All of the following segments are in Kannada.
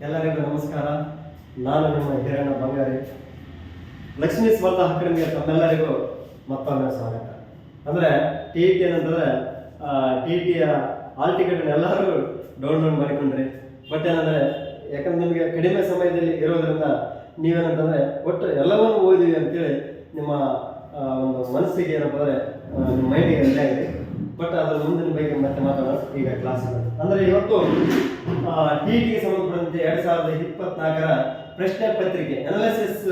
ಎಲ್ಲರಿಗೂ ನಮಸ್ಕಾರ. ನಾನು ನಿಮ್ಮ ಹಿರಣ್ಣ ಬಂಗಾರಿ. ಲಕ್ಷ್ಮೀ ಸ್ಪರ್ಧಾ ಅಕಾಡೆಮಿಗೆ ತಮ್ಮೆಲ್ಲರಿಗೂ ಮತ್ತೊಮ್ಮೆ ಸ್ವಾಗತ. ಅಂದರೆ ಟಿ ಇ ಟಿ ಏನಂತಂದರೆ ಟಿ ಇ ಟಿಯ ಹಾಲ್ ಟಿಕೆಟನ್ನು ಎಲ್ಲರೂ ಡೌನ್ಲೋಡ್ ಮಾಡಿಕೊಂಡ್ರಿ. ಬಟ್ ಏನಂದರೆ ಯಾಕಂದ್ರೆ ನಿಮಗೆ ಕಡಿಮೆ ಸಮಯದಲ್ಲಿ ಇರೋದ್ರಿಂದ ನೀವೇನಂತಂದರೆ ಒಟ್ಟು ಎಲ್ಲವನ್ನೂ ಓದಿವಿ ಅಂತೇಳಿ ನಿಮ್ಮ ಒಂದು ಮನಸ್ಸಿಗೆ ಏನಪ್ಪ ಅಂದರೆ ನಿಮ್ಮ ಮೈಂಡಿಗೆ ಅಲ್ಲೇ ಆಗಿದೆ. ಬಟ್ ಅದರ ಮುಂದಿನ ಬಗ್ಗೆ ಮತ್ತೆ ಮಾತಾಡೋಣ ಈಗ ಕ್ಲಾಸಿನ. ಅಂದರೆ ಇವತ್ತು ಟಿ ಇ ಟಿಗೆ ಸಂಬಂಧಪಟ್ಟಂತೆ 2024ರ ಪ್ರಶ್ನೆ ಪತ್ರಿಕೆ ಅನಾಲಿಸಿಸ್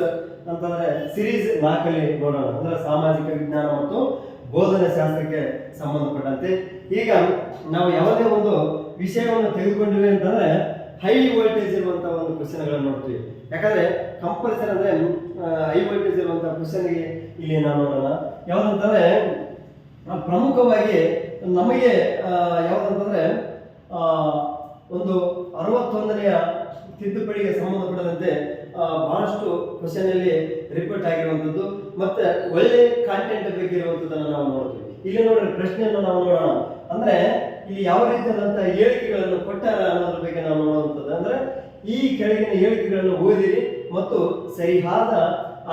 ಅಂತಂದರೆ ಸಿರೀಸ್ 4ರಲ್ಲಿ ನೋಡೋಣ. ಅಂದರೆ ಸಾಮಾಜಿಕ ವಿಜ್ಞಾನ ಮತ್ತು ಬೋಧನೆ ಶಾಸ್ತ್ರಕ್ಕೆ ಸಂಬಂಧಪಟ್ಟಂತೆ ಈಗ ನಾವು ಯಾವುದೇ ಒಂದು ವಿಷಯವನ್ನು ತೆಗೆದುಕೊಂಡಿವಿ ಅಂತಂದರೆ ಹೈ ವೋಲ್ಟೇಜ್ ಇರುವಂಥ ಒಂದು ಕ್ವಶನ್ಗಳನ್ನು ನೋಡ್ತೀವಿ. ಯಾಕಂದರೆ ಕಂಪಲ್ಸರಿ ಅಂದರೆ ಹೈ ವೋಲ್ಟೇಜ್ ಇರುವಂಥ ಕ್ವಶನ್ಗೆ ಇಲ್ಲಿ ನಾವು ನೋಡೋಣ. ಯಾವುದಂತಂದರೆ ಪ್ರಮುಖವಾಗಿ ನಮಗೆ ಯಾವುದಂತಂದರೆ ಒಂದು 61ನೇ ತಿದ್ದುಪಡಿಗೆ ಸಂಬಂಧಪಟ್ಟಂತೆ ಬಹಳಷ್ಟು ಕ್ವಶನಲ್ಲಿ ರಿಪೀಟ್ ಆಗಿರುವಂಥದ್ದು ಮತ್ತು ಒಳ್ಳೆ ಕಾಂಟೆಂಟ್ ಬಗ್ಗೆ ಇರುವಂಥದ್ದನ್ನು ನಾವು ನೋಡ್ತೀವಿ. ಇಲ್ಲಿ ನೋಡ್ರಿ ಪ್ರಶ್ನೆಯನ್ನು ನಾವು ನೋಡೋಣ. ಅಂದರೆ ಇಲ್ಲಿ ಯಾವ ರೀತಿಯಾದಂಥ ಹೇಳಿಕೆಗಳನ್ನು ಕೊಟ್ಟಾರ ಅನ್ನೋದ್ರ ಬಗ್ಗೆ ನಾವು ನೋಡುವಂಥದ್ದು. ಅಂದರೆ ಈ ಕೆಳಗಿನ ಹೇಳಿಕೆಗಳನ್ನು ಓದಿರಿ ಮತ್ತು ಸರಿಯಾದ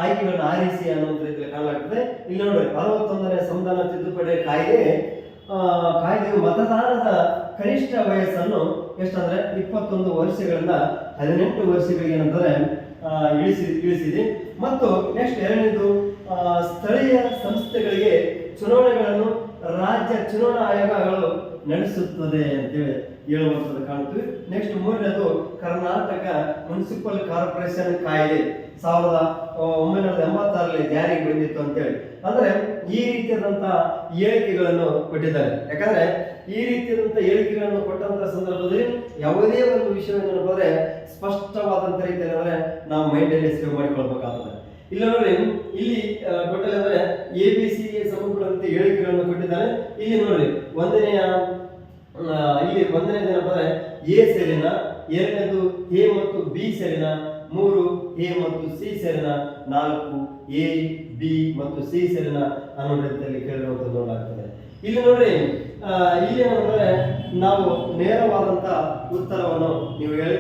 ಆಯ್ಕೆಗಳನ್ನು ಆರಿಸಿ ಅನ್ನುವಂಥ ರೀತಿಯಲ್ಲಿ ಕಾಣಲಾಗ್ತದೆ. ಇಲ್ಲಿ ನೋಡ್ರಿ 61ನೇ ಸಂವಿಧಾನ ತಿದ್ದುಪಡಿ ಕಾಯ್ದೆಯು ಮತದಾನದ ಕನಿಷ್ಠ ವಯಸ್ಸನ್ನು ಎಷ್ಟಂದ್ರೆ 21 ವರ್ಷಗಳಿಂದ 18 ವರ್ಷಗಳಿಗೆ ಏನಂತಾರೆ ಇಳಿಸಿದೆ. ಮತ್ತು ನೆಕ್ಸ್ಟ್ ಎರಡನೇದು ಸ್ಥಳೀಯ ಸಂಸ್ಥೆಗಳಿಗೆ ಚುನಾವಣೆಗಳನ್ನು ರಾಜ್ಯ ಚುನಾವಣಾ ಆಯೋಗಗಳು ನಡೆಸುತ್ತದೆ ಅಂತೇಳಿ ಹೇಳುವಂಥದ್ದು ಕಾಣ್ತೀವಿ. ನೆಕ್ಸ್ಟ್ ಮೂರನೇದು ಕರ್ನಾಟಕ ಮುನ್ಸಿಪಲ್ ಕಾರ್ಪೊರೇಷನ್ ಕಾಯ್ದೆ 1986ರಲ್ಲಿ ಜಾರಿಗೆ ಬಂದಿತ್ತು ಅಂತೇಳಿ. ಅಂದ್ರೆ ಈ ರೀತಿಯಾದಂಥ ಹೇಳಿಕೆಗಳನ್ನು ಕೊಟ್ಟಿದ್ದಾರೆ. ಯಾಕಂದ್ರೆ ಈ ರೀತಿಯಾದಂಥ ಹೇಳಿಕೆಗಳನ್ನು ಕೊಟ್ಟಂತ ಸಂದರ್ಭದಲ್ಲಿ ಯಾವುದೇ ಒಂದು ವಿಷಯವನ್ನು ನೋಡಿದ್ರೆ ಸ್ಪಷ್ಟವಾದಂಥ ರೀತಿಯಲ್ಲಿ ಅಂದ್ರೆ ನಾವು ಮೈಂಡಲ್ಲಿ ಸೇವ್ ಮಾಡಿಕೊಳ್ಬೇಕಾಗ್ತದೆ. ಇಲ್ಲ ನೋಡ್ರಿ ಇಲ್ಲಿ ಟೋಟಲ್ ಅಂದ್ರೆ ABCಗೆ ಸಂಬಂಧಪಟ್ಟಂತೆ ಹೇಳಿಕೆಗಳನ್ನು ಕೊಟ್ಟಿದ್ದಾರೆ. ಇಲ್ಲಿ ನೋಡ್ರಿ ಒಂದನೇದೇನಪ್ಪ ಅಂದ್ರೆ ಎ ಸೆಲಿನ, ಎರಡನೇದು ಎ ಮತ್ತು ಬಿ ಸೆಲಿನ, 3 ಎ ಮತ್ತು ಸಿ ಸೆಲಿನ, 4 ಎ ಬಿ ಮತ್ತು ಸಿ ಸೆಲಿನ ಅನ್ನೋ ರೀತಿಯಲ್ಲಿ ಕೇಳಿರುವಂಥದ್ದು ನೋಡಲಾಗ್ತದೆ. ಇಲ್ಲಿ ನೋಡ್ರಿ ಇಲ್ಲಿ ಏನಂದ್ರೆ ನಾವು ನೇರವಾದಂಥ ಉತ್ತರವನ್ನು ನೀವು ಹೇಳಿ.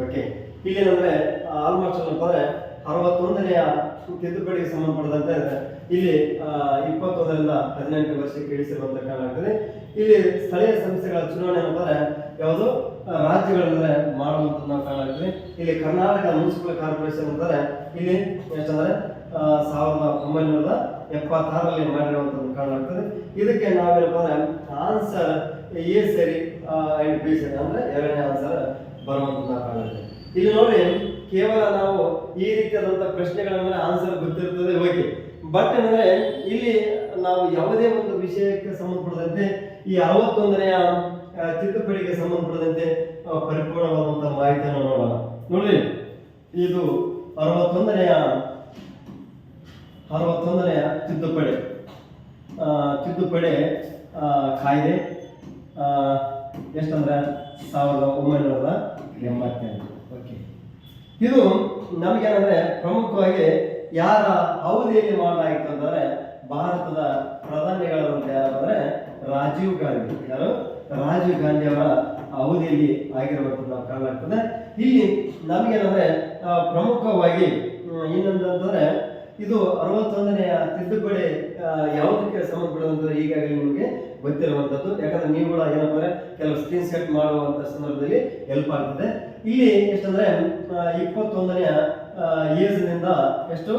ಓಕೆ, ಇಲ್ಲಿ ಏನಂದ್ರೆ ಆಲ್ಮೋಸ್ಟ್ ಏನಪ್ಪ ಅಂದ್ರೆ 61ನೇ ತಿದ್ದುಪಡಿಗೆ ಸಂಬಂಧಪಟ್ಟಂತೆ ಇಲ್ಲಿ 21ರಿಂದ 18 ವರ್ಷಕ್ಕೆ ಇಳಿಸಿರುವಂತ ಕಾಣಾಗ್ತದೆ. ಇಲ್ಲಿ ಸ್ಥಳೀಯ ಸಂಸ್ಥೆಗಳ ಚುನಾವಣೆ ಏನಂದ್ರೆ ಯಾವುದು ರಾಜ್ಯಗಳಂದ್ರೆ ಮಾಡುವಂಥದ್ದು ನಾವು ಕಾಣಾಗ್ತದೆ. ಇಲ್ಲಿ ಕರ್ನಾಟಕ ಮುನ್ಸಿಪಲ್ ಕಾರ್ಪೊರೇಷನ್ ಅಂತಾರೆ ಇಲ್ಲಿ ಎಷ್ಟಂದ್ರೆ 1976ರಲ್ಲಿ ಮಾಡಿರುವಂಥದ್ದು ಕಾಣಾಗ್ತದೆ. ಇದಕ್ಕೆ ನಾವೇನಪ್ಪ ಅಂದ್ರೆ ಆನ್ಸರ್ ಎ ಸರಿ ಅಂಡ್ ಬಿ ಸರಿ ಅಂದ್ರೆ ಎರಡನೇ ಆನ್ಸರ್ ಬರುವಂಥದ್ದು ನಾವು ಕಾಣಾಗ್ತದೆ. ಇಲ್ಲಿ ನೋಡಿ ಕೇವಲ ನಾವು ಈ ರೀತಿಯಾದಂಥ ಪ್ರಶ್ನೆಗಳಂದ್ರೆ ಆನ್ಸರ್ ಗೊತ್ತಿರ್ತದೆ ಹೋಗಿ. ಬಟ್ ಅಂದ್ರೆ ಇಲ್ಲಿ ನಾವು ಯಾವುದೇ ಒಂದು ವಿಷಯಕ್ಕೆ ಸಂಬಂಧಪಟ್ಟಂತೆ ಈ 61ನೇ ತಿದ್ದುಪಡಿಗೆ ಸಂಬಂಧಪಟ್ಟಂತೆ ಪರಿಪೂರ್ಣವಾದಂಥ ಮಾಹಿತಿಯನ್ನು ನೋಡೋಣ. ನೋಡಿ ಇದು 61ನೇ ತಿದ್ದುಪಡಿ ಕಾಯ್ದೆ ಎಷ್ಟಂದ್ರೆ 1988. ಓಕೆ, ಇದು ನಮಗೇನಂದ್ರೆ ಪ್ರಮುಖವಾಗಿ ಯಾರ ಅವಧಿಯಲ್ಲಿ ಮಾಡಲಾಗಿತ್ತು ಅಂತಂದ್ರೆ ಭಾರತದ ಪ್ರಧಾನಿಗಳಂತ ಯಾರಂದ್ರೆ ರಾಜೀವ್ ಗಾಂಧಿ. ರಾಜೀವ್ ಗಾಂಧಿ ಅವರ ಅವಧಿಯಲ್ಲಿ ಆಗಿರುವಂಥದ್ದು ನಾವು ಕಾಣಲಾಗ್ತದೆ. ಇಲ್ಲಿ ನಮಗೇನಂದ್ರೆ ಪ್ರಮುಖವಾಗಿ ಏನಂತಂದ್ರೆ ಇದು 61ನೇ ತಿದ್ದುಪಡಿ ಯಾವುದಕ್ಕೆ ಸಂಬಂಧಪಟ್ಟಂದ್ರೆ ಈಗಾಗಲೇ ನಿಮಗೆ ಗೊತ್ತಿರುವಂಥದ್ದು. ಯಾಕಂದ್ರೆ ನೀವು ಕೂಡ ಏನಪ್ಪ ಅಂದ್ರೆ ಕೆಲವು ಸ್ಕ್ರೀನ್ ಶಾಟ್ ಮಾಡುವಂಥ ಸಂದರ್ಭದಲ್ಲಿ ಹೆಲ್ಪ್ ಆಗ್ತದೆ. ಇಲ್ಲಿ ಎಷ್ಟಂದ್ರೆ 21ನೇ ಏಜ್ನಿಂದ ಎಷ್ಟು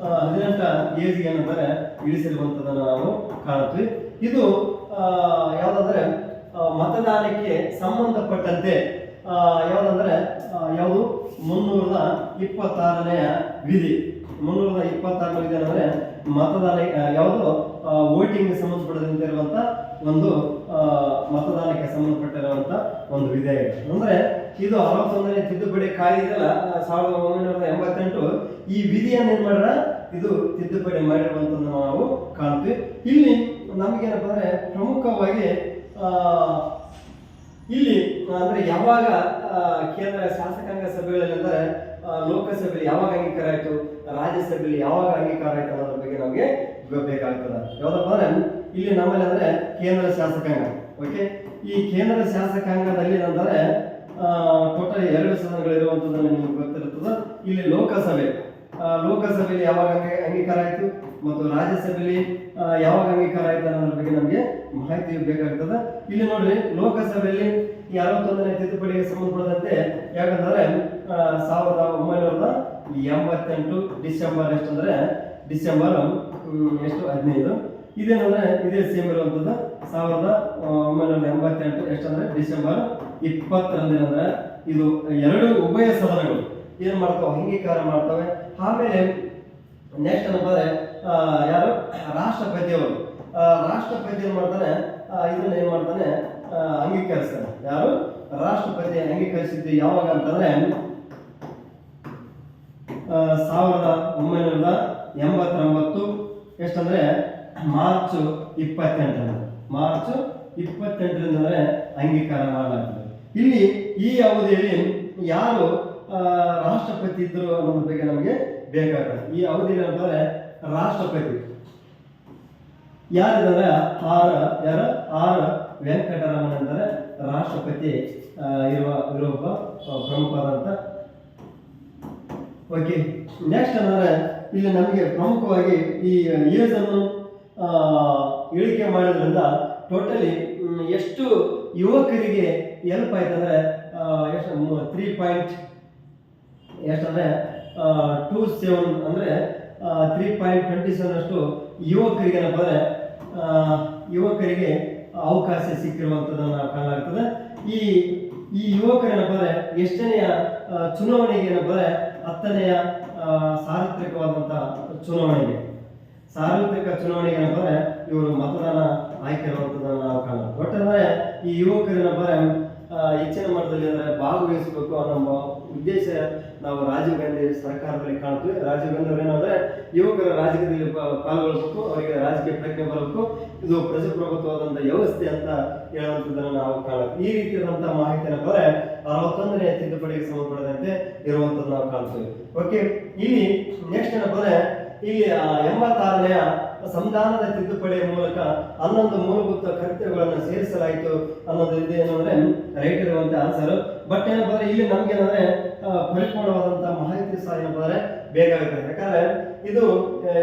18 ಏಜ್ಗೆ ಏನಂದ್ರೆ ಇಳಿಸಿರುವಂಥದ್ದನ್ನು ನಾವು ಕಾಣುತ್ತೀವಿ. ಇದು ಯಾವುದಂದ್ರೆ ಮತದಾನಕ್ಕೆ ಸಂಬಂಧಪಟ್ಟಂತೆ ಯಾವುದಂದ್ರೆ ಯಾವುದು 326ನೇ ವಿಧಿ. 326ನೇ ವಿಧಿ ಅಂದ್ರೆ ಮತದಾನ ಯಾವುದು ವೋಟಿಂಗ್ ಸಂಬಂಧಪಟ್ಟಂತೆ ಇರುವಂತ ಒಂದು ಮತದಾನಕ್ಕೆ ಸಂಬಂಧಪಟ್ಟಿರುವಂತ ಒಂದು ವಿಧೇಯಕ. ಅಂದ್ರೆ ಇದು 61ನೇ ತಿದ್ದುಪಡಿ ಕಾಯ್ದೆ 1988 ಈ ವಿಧಿಯನ್ನು ಏನ್ ಮಾಡ್ರ ಇದು ತಿದ್ದುಪಡಿ ಮಾಡಿರುವಂತದ್ದನ್ನು ನಾವು ಕಾಣ್ತೀವಿ. ಇಲ್ಲಿ ನಮಗೇನಪ್ಪ ಅಂದ್ರೆ ಪ್ರಮುಖವಾಗಿ ಇಲ್ಲಿ ಅಂದ್ರೆ ಯಾವಾಗ ಕೇಂದ್ರ ಶಾಸಕಾಂಗ ಸಭೆಗಳಲ್ಲಿ ಅಂದರೆ ಲೋಕಸಭೆಯಲ್ಲಿ ಯಾವಾಗ ಅಂಗೀಕಾರ ಆಯಿತು, ರಾಜ್ಯಸಭೆಯಲ್ಲಿ ಯಾವಾಗ ಅಂಗೀಕಾರ ಆಯಿತು ಅನ್ನೋದ್ರ ಬಗ್ಗೆ ನಮಗೆ ಬೇಕಾಗ್ತದೆ. ಯಾವ್ದಪ್ಪ ಅಂದ್ರೆ ಇಲ್ಲಿ ನಮ್ಮಲ್ಲಿ ಅಂದ್ರೆ ಕೇಂದ್ರ ಶಾಸಕಾಂಗ. ಓಕೆ, ಈ ಕೇಂದ್ರ ಶಾಸಕಾಂಗದಲ್ಲಿ ಏನಂದ್ರೆ ಟೋಟಲ್ 2 ಸದನಗಳಿರುವಂಥದ್ದು ನಿಮಗೆ ಗೊತ್ತಿರುತ್ತದೆ. ಇಲ್ಲಿ ಲೋಕಸಭೆಯಲ್ಲಿ ಯಾವಾಗ ಅಂಗೀಕಾರ ಆಯಿತು ಮತ್ತು ರಾಜ್ಯಸಭೆಯಲ್ಲಿ ಯಾವಾಗ ಅಂಗೀಕಾರ ಆಯಿತು ಅನ್ನೋದ್ರ ಬಗ್ಗೆ ನಮಗೆ ಮಾಹಿತಿ ಬೇಕಾಗ್ತದೆ. ಇಲ್ಲಿ ನೋಡ್ರಿ, ಲೋಕಸಭೆಯಲ್ಲಿ 61ನೇ ತಿದ್ದುಪಡಿಗೆ ಸಂಬಂಧಪಟ್ಟಂತೆ ಯಾಕಂದ್ರೆ 1988 ಡಿಸೆಂಬರ್ ಎಷ್ಟಂದ್ರೆ ಡಿಸೆಂಬರ್ 15 ಇದೇನಂದ್ರೆ ಇದೇ ಸೇಮ್ ಇರುವಂಥದ್ದು 1988 ಎಷ್ಟಂದ್ರೆ ಡಿಸೆಂಬರ್ 20 ಅಂದ್ರೆ ಇದು 2 ಉಭಯ ಸದನಗಳು ಏನ್ ಮಾಡ್ತಾವೆ, ಅಂಗೀಕಾರ ಮಾಡ್ತವೆ. ಆಮೇಲೆ ನೆಕ್ಸ್ಟ್ ಏನಂದ್ರೆ ಯಾರು ರಾಷ್ಟ್ರಪತಿಯವರು ಏನ್ ಮಾಡ್ತಾನೆ, ಇದನ್ನ ಏನ್ ಮಾಡ್ತಾನೆ, ಅಂಗೀಕರಿಸ್ತಾನೆ. ಯಾರು ರಾಷ್ಟ್ರಪತಿ ಅಂಗೀಕರಿಸಿದ್ದು ಯಾವಾಗ ಅಂತಂದ್ರೆ 1989 ಎಷ್ಟಂದ್ರೆ ಮಾರ್ಚ್ 28 ಅಂದ್ರೆ ಅಂಗೀಕಾರ ಮಾಡಲಾಗ್ತದೆ. ಇಲ್ಲಿ ಈ ಅವಧಿಯಲ್ಲಿ ಯಾರು ರಾಷ್ಟ್ರಪತಿ ಇದ್ದರು ಅನ್ನೋದ್ರ ಬಗ್ಗೆ ನಮಗೆ ಬೇಕಾಗ್ತದೆ. ಈ ಅವಧಿಯಲ್ಲಿ ಅಂತಂದ್ರೆ ರಾಷ್ಟ್ರಪತಿ ಯಾರಿದ್ದಾರೆ, ಆರ್ ವೆಂಕಟರಮಣ ಅಂದರೆ ರಾಷ್ಟ್ರಪತಿ ಇರುವ ಒಬ್ಬ ಪ್ರಮುಖವಾದಂತ. ಓಕೆ, ನೆಕ್ಸ್ಟ್ ಅಂದ್ರೆ ಇಲ್ಲಿ ನಮಗೆ ಪ್ರಮುಖವಾಗಿ ಈ ಏಜ್ ಅನ್ನು ಇಳಿಕೆ ಮಾಡೋದ್ರಿಂದ ಟೋಟಲಿ ಎಷ್ಟು ಯುವಕರಿಗೆ ಹೆಲ್ಪ್ ಆಯ್ತು ಅಂದ್ರೆ ಎಷ್ಟು 3.27 ಅಂದ್ರೆ 3.27 ಅಷ್ಟು ಯುವಕರಿಗೆ ಏನಪ್ಪ ಅಂದ್ರೆ ಯುವಕರಿಗೆ ಅವಕಾಶ ಸಿಕ್ಕಿರುವಂಥದ್ದನ್ನು ನಾವು ಕಾಣಲಾಗ್ತದೆ. ಈ ಯುವಕರು ಏನಪ್ಪ ಅಂದ್ರೆ ಎಷ್ಟನೆಯ ಚುನಾವಣೆಗೆ ಏನಪ್ಪ ಅಂದ್ರೆ 10ನೇಯ ಸಾರ್ವತ್ರಿಕವಾದಂತಹ ಸಾರ್ವತ್ರಿಕ ಚುನಾವಣೆಗೆ ಏನಪ್ಪ ಅಂದ್ರೆ ಇವರು ಮತದಾನ ಆಯ್ಕೆ ಇರುವಂಥದ್ದನ್ನು ನಾವು ಕಾಣಬಹುದು. ಒಟ್ಟಂದ್ರೆ ಈ ಯುವಕರು ಏನಪ್ಪ ಅಂದ್ರೆ ಹೆಚ್ಚಿನ ಮಟ್ಟದಲ್ಲಿ ಅಂದ್ರೆ ಭಾಗವಹಿಸಬೇಕು ಅನ್ನೋ ಉದ್ದೇಶ ನಾವು ರಾಜೀವ್ ಗಾಂಧಿ ಸರ್ಕಾರದಲ್ಲಿ ಕಾಣ್ತೀವಿ. ರಾಜೀವ್ ಗಾಂಧಿ ಅವರು ಏನಂದ್ರೆ ಯುವಕರ ರಾಜಕೀಯದಲ್ಲಿ ಪಾಲ್ಗೊಳ್ಬೇಕು, ಅವರಿಗೆ ರಾಜಕೀಯ ಪ್ರಜ್ಞೆ ಬರಬೇಕು, ಇದು ಪ್ರಜಾಪ್ರಭುತ್ವವಾದಂಥ ವ್ಯವಸ್ಥೆ ಅಂತ ಹೇಳುವಂಥದ್ದನ್ನು ನಾವು ಕಾಣುತ್ತೀವಿ. ಈ ರೀತಿಯಾದಂತಹ ಮಾಹಿತಿ ಏನಪ್ಪ ಅಂದ್ರೆ 61ನೇ ತಿದ್ದುಪಡಿಗೆ ಸಂಬಂಧಪಟ್ಟಂತೆ ಇರುವಂಥದ್ದು ನಾವು ಕಾಣ್ತೀವಿ. ಓಕೆ, ಇಲ್ಲಿ ನೆಕ್ಸ್ಟ್ ಏನಪ್ಪ ಅಂದ್ರೆ ಇಲ್ಲಿ 86ನೇ ಸಂವಿಧಾನದ ತಿದ್ದುಪಡಿಯ ಮೂಲಕ 11 ಮೂಲಭೂತ ಕರ್ತವ್ಯಗಳನ್ನು ಸೇರಿಸಲಾಯಿತು ಅನ್ನೋದು ಇದೆ ಏನಂದ್ರೆ ರೈಟ್ ಇರುವಂತ ಆನ್ಸರ್. ಬಟ್ ಏನಪ್ಪ ಅಂದ್ರೆ ಇಲ್ಲಿ ನಮ್ಗೆ ಏನಂದ್ರೆ ಪರಿಪೂರ್ಣವಾದಂತಹ ಮಾಹಿತಿ ಸಹ ಏನಪ್ಪ ಅಂದ್ರೆ ಬೇಕಾಗುತ್ತೆ. ಯಾಕಂದ್ರೆ ಇದು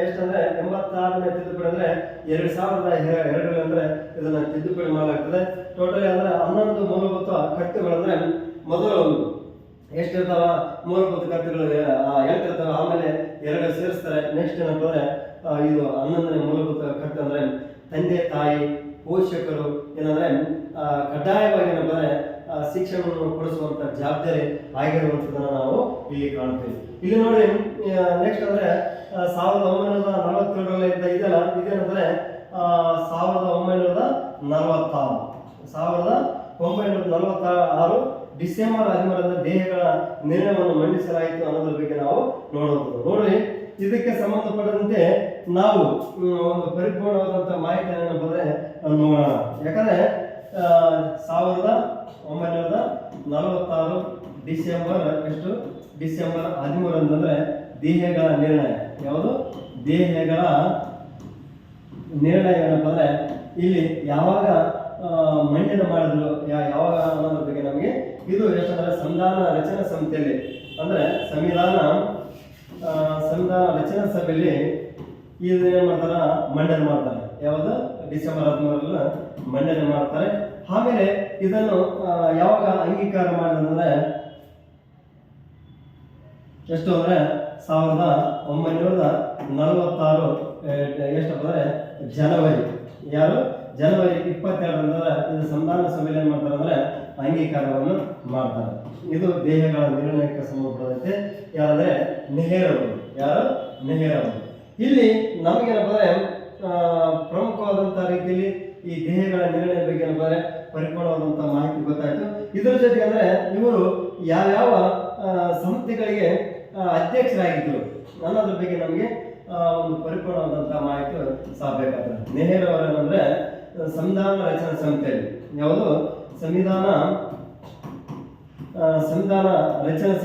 ಎಷ್ಟಂದ್ರೆ 86ನೇ ತಿದ್ದುಪಡಿ ಅಂದ್ರೆ 2002 ಅಂದ್ರೆ ಇದನ್ನ ತಿದ್ದುಪಡಿ ಮಾಡಲಾಗ್ತದೆ. ಟೋಟಲಿ ಅಂದ್ರೆ 11 ಮೂಲಭೂತ ಕರ್ತವ್ಯಗಳಂದ್ರೆ ಮೊದಲು ಎಷ್ಟಿರ್ತಾವ, ಮೂಲಭೂತ ಕರ್ತವ್ಯಗಳು 8 ಇರ್ತಾವ, ಆಮೇಲೆ 2 ಸೇರಿಸ್ತಾರೆ. ನೆಕ್ಸ್ಟ್ ಏನಪ್ಪ ಅಂದ್ರೆ ಇದು 11ನೇ ಮೂಲಭೂತ ಕರ್ತವ್ಯ ಅಂದ್ರೆ ತಂದೆ ತಾಯಿ ಪೋಷಕರು ಏನಂದ್ರೆ ಕಡ್ಡಾಯವಾಗಿ ಏನಪ್ಪ ಅಂದ್ರೆ ಶಿಕ್ಷಣವನ್ನು ಕೊಡಿಸುವಂತ ಜವಾಬ್ದಾರಿ ಆಗಿರುವಂಥದ್ದನ್ನು ನಾವು ಇಲ್ಲಿ ಕಾಣ್ತೀವಿ. ಇಲ್ಲಿ ನೋಡಿ, ನೆಕ್ಸ್ಟ್ ಅಂದ್ರೆ 1947 ಇದೆಲ್ಲ ಇದೇನಂದ್ರೆ 1946 ಡಿಸೆಂಬರ್ 13 ದೇಹಗಳ ನಿರ್ಣಯವನ್ನು ಮಂಡಿಸಲಾಯಿತು ಅನ್ನೋದ್ರ ಬಗ್ಗೆ ನಾವು ನೋಡಬಹುದು. ನೋಡ್ರಿ, ಇದಕ್ಕೆ ಸಂಬಂಧಪಟ್ಟಂತೆ ನಾವು ಒಂದು ಪರಿಪೂರ್ಣವಾದಂತಹ ಮಾಹಿತಿ ಏನಂದ್ರೆ ನೋಡೋಣ. ಯಾಕಂದ್ರೆ 1946 ಡಿಸೆಂಬರ್ 13 ಅಂದ್ರೆ ದೇಹಗಳ ನಿರ್ಣಯ. ಯಾವುದು ದೇಹಗಳ ನಿರ್ಣಯ ಏನಪ್ಪ ಅಂದ್ರೆ ಇಲ್ಲಿ ಯಾವಾಗ ಮಂಡನೆ ಮಾಡಿದ್ರು, ಯಾವಾಗ ಅನ್ನೋದ್ರ ಬಗ್ಗೆ ನಮಗೆ ಇದು ಎಷ್ಟಂದ್ರೆ ಸಂವಿಧಾನ ರಚನಾ ಸಮಿತಿಯಲ್ಲಿ ಅಂದ್ರೆ ಸಂವಿಧಾನ ರಚನಾ ಸಭೆಯಲ್ಲಿ ಇದು ಏನ್ ಮಾಡ್ತಾರ, ಮಂಡನೆ ಮಾಡ್ತಾರೆ. ಯಾವುದು ಡಿಸೆಂಬರ್ 13 ಮಂಡನೆ ಮಾಡ್ತಾರೆ. ಆಮೇಲೆ ಇದನ್ನು ಯಾವಾಗ ಅಂಗೀಕಾರ ಮಾಡಿದ್ರೆ ಎಷ್ಟು ಅಂದ್ರೆ 1946 ಎಷ್ಟಪ್ಪ ಅಂದ್ರೆ ಜನವರಿ 22 ಇದು ಸಂವಿಧಾನ ಸಭೆಯಲ್ಲಿ ಏನ್ ಮಾಡ್ತಾರೆ ಅಂದ್ರೆ ಅಂಗೀಕಾರವನ್ನು ಮಾಡ್ತಾರೆ. ಇದು ದೇಹಗಳ ನಿರ್ಣಯಕ್ಕೆ ಸಂಬಂಧಪಟ್ಟಂತೆ ಯಾರಂದ್ರೆ ನೆಹರು ಅವರು. ಇಲ್ಲಿ ನಮಗೇನಪ್ಪ ಅಂದ್ರೆ ಪ್ರಮುಖವಾದಂತಹ ರೀತಿಯಲ್ಲಿ ಈ ದೇಹಗಳ ನಿರ್ಣಯ ಬಗ್ಗೆ ಏನಪ್ಪ ಅಂದ್ರೆ ಪರಿಪೂರ್ಣವಾದಂತಹ ಮಾಹಿತಿ ಗೊತ್ತಾಯ್ತು. ಇದರ ಜೊತೆಗೆ ಅಂದ್ರೆ ಇವರು ಯಾವ ಸಂಸ್ಥೆಗಳಿಗೆ ಅಧ್ಯಕ್ಷರಾಗಿದ್ದರು ಅನ್ನೋದ್ರ ಬಗ್ಗೆ ನಮಗೆ ಒಂದು ಪರಿಪೂರ್ಣವಾದಂತಹ ಮಾಹಿತಿ ಸಹ ಬೇಕಾಗ್ತದೆ. ನೆಹರು ಅವರೇನಂದ್ರೆ ಸಂವಿಧಾನ ರಚನಾ ಸಮಿತಿಯಲ್ಲಿ ಯಾವುದು ಸಂವಿಧಾನ ರಚನಾ